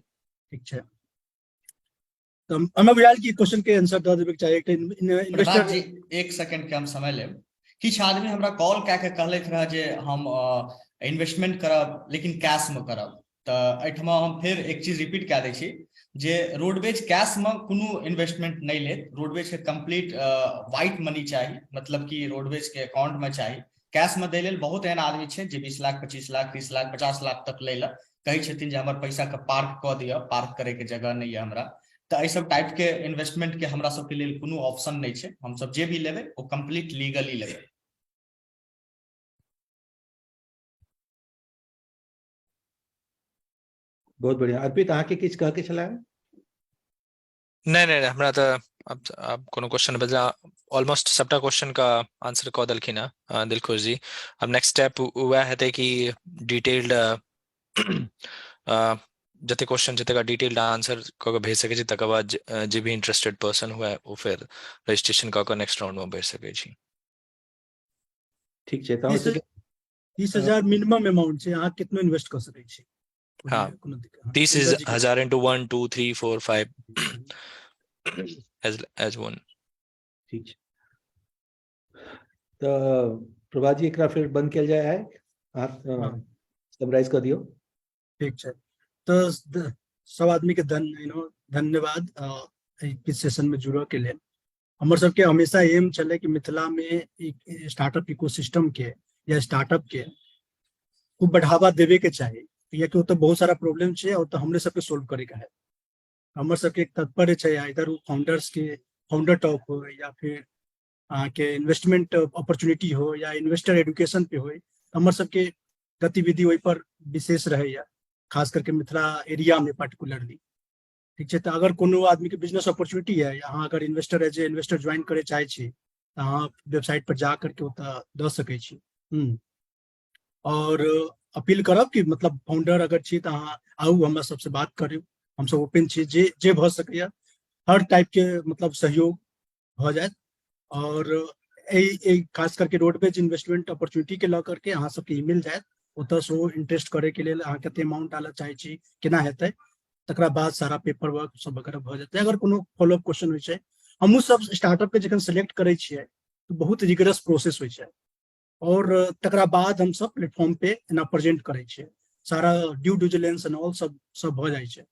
ठीक छै। तो हमें बुझायल कि क्वेश्चन के आंसर द देवे के चाहिए। प्रभात जी एक सेकंड के हम समय लेब। किछु आदमी हमरा कॉल कए के कहलथि रहे जे हम इन्वेस्टमेंट करब लेकिन कैश में करब। तऽ एहिठमा हम फिर एक चीज रिपीट कए दै छी जे रोडवेज कैश में कोनो इन्वेस्टमेंट नहीं लेत। रोडवेज के कंप्लीट व्हाइट मनी चाहिए, मतलब कि रोडवेज के अकाउंट में चाहिए। कैश में दै लेल बहुत एहन आदमी छै जे 20 लाख, 25 लाख, 30 लाख, 50 लाख तक ले ला कहै छथिन जे हमर पैसा के पार्क कऽ दिअ, पार्क करे के जगह नहीं है हमरा। तो एहि सब टाइप के इन्वेस्टमेंट के हमरा सबके लेल कोनो ऑप्शन नहीं छै। हम सब जे भी लेबै वो कंप्लीट लीगली लेबै। बहुत बढ़िया। अर्पित अहाँ के किछु कह के छला? नहीं नहीं हमरा तो अब कोनो क्वेश्चन बदला ऑलमोस्ट सबटा क्वेश्चन का आंसर कऽ देलखिन है दिलखुश जी। अब नेक्स्ट स्टेप वह हेतै कि डिटेल्ड जते क्वेश्चन जते का डिटेल्ड आंसर कऽ के भेज सकै छी, तकर बाद जे भी इंटरेस्टेड पर्सन हुए वो फिर रजिस्ट्रेशन कऽ के नेक्स्ट राउंड में बढ़ि सकै छी। ठीक छै। तऽ 30,000 मिनिमम अमाउंट छै, अहाँ कितना इन्वेस्ट कर सकै छी? हाँ, 30,000 into 1, 2, 3, 4, 5 as one। ठीक छै। तऽ प्रभात जी एकरा फिर बंद किया जाए है, आप समराइज कर दियो। ठीक छै। तो सब आदमी के धन्यवाद इस सेशन में जुड़े के लिए। हमर सबके हमेशा एम चले कि मिथिला में एक स्टार्टअप इकोसिस्टम के या स्टार्टअप के खूब बढ़ावा देवे के चाहिए। या कि ओतऽ बहुत सारा प्रॉब्लम छै और हमरे सबके सोल्व करे के है। हमर सबके एक तात्पर्य छै इधर फाउंडर्स के फाउंडर टॉक हो या फिर के इन्वेस्टमेंट अपॉर्चुनिटी हो या इन्वेस्टर एडुकेशन पे हो, हमर सबके गतिविधि ओहि पर विशेष रहेया, खास करके मिथिला एरिया में पर्टिकुलरली। ठीक छै, तो अगर कोनो आदमी के बिजनेस अपॉर्चुनिटी है, अहाँ अगर investor as a investor join करे चाहे छी तो अहाँ वेबसाइट पर जा करके ओतऽ दऽ सकै छी। और अपील करब कि मतलब फाउंडर अगर छी तो अहाँ आउ हमरा सबसे बात करू, हम सब ओपन छी, जे भऽ सकैया हर टाइप के मतलब सहयोग भऽ जायत। और खास करके रोडवेज इन्वेस्टमेंट अपॉर्चुनिटी के लऽ करके अहाँ सबके ईमेल जायत, ओतऽ से इन्वेस्ट करे के लेल अहाँ कते अमाउंट डालऽ चाहे छी, केना हेतै, तकरा बाद सारा पेपर वर्क सब वगैरह भऽ जेतै। अगर कोनो फॉलो अप क्वेश्चन होइ छै, हमहूँ सब स्टार्टअप के जखन सेलेक्ट करै छियै तो बहुत रिगरस प्रोसेस होइ छै और तकरा बाद हम सब प्लेटफॉर्म पे एना प्रेजेंट करै छियै, सारा ड्यू डिलिजेंस एंड ऑल सब भऽ जाइ छै।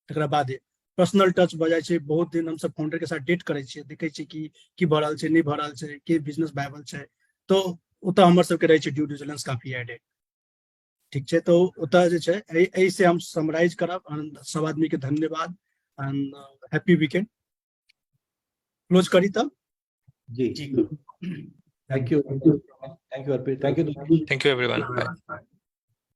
तकरा बाद पर्सनल टच भऽ जाइ छै, बहुत दिन हम सब फाउंडर के साथ डेट करै छियै, देखै छियै कि की भऽ रहल छै, नहि भऽ रहल छै, के बिजनेस वायबल छै, तो ओतऽ हमर सबके रहै छै ड्यू डिलिजेंस काफी एडेड। ठीक छै, तो ओतऽ जे छै एहि से हम समराइज करब। सब आदमी के धन्यवाद एंड हैप्पी वीकेंड। क्लोज करी तब। जी जी करू। Thank you Arpit, thank you. Thank you everyone, bye.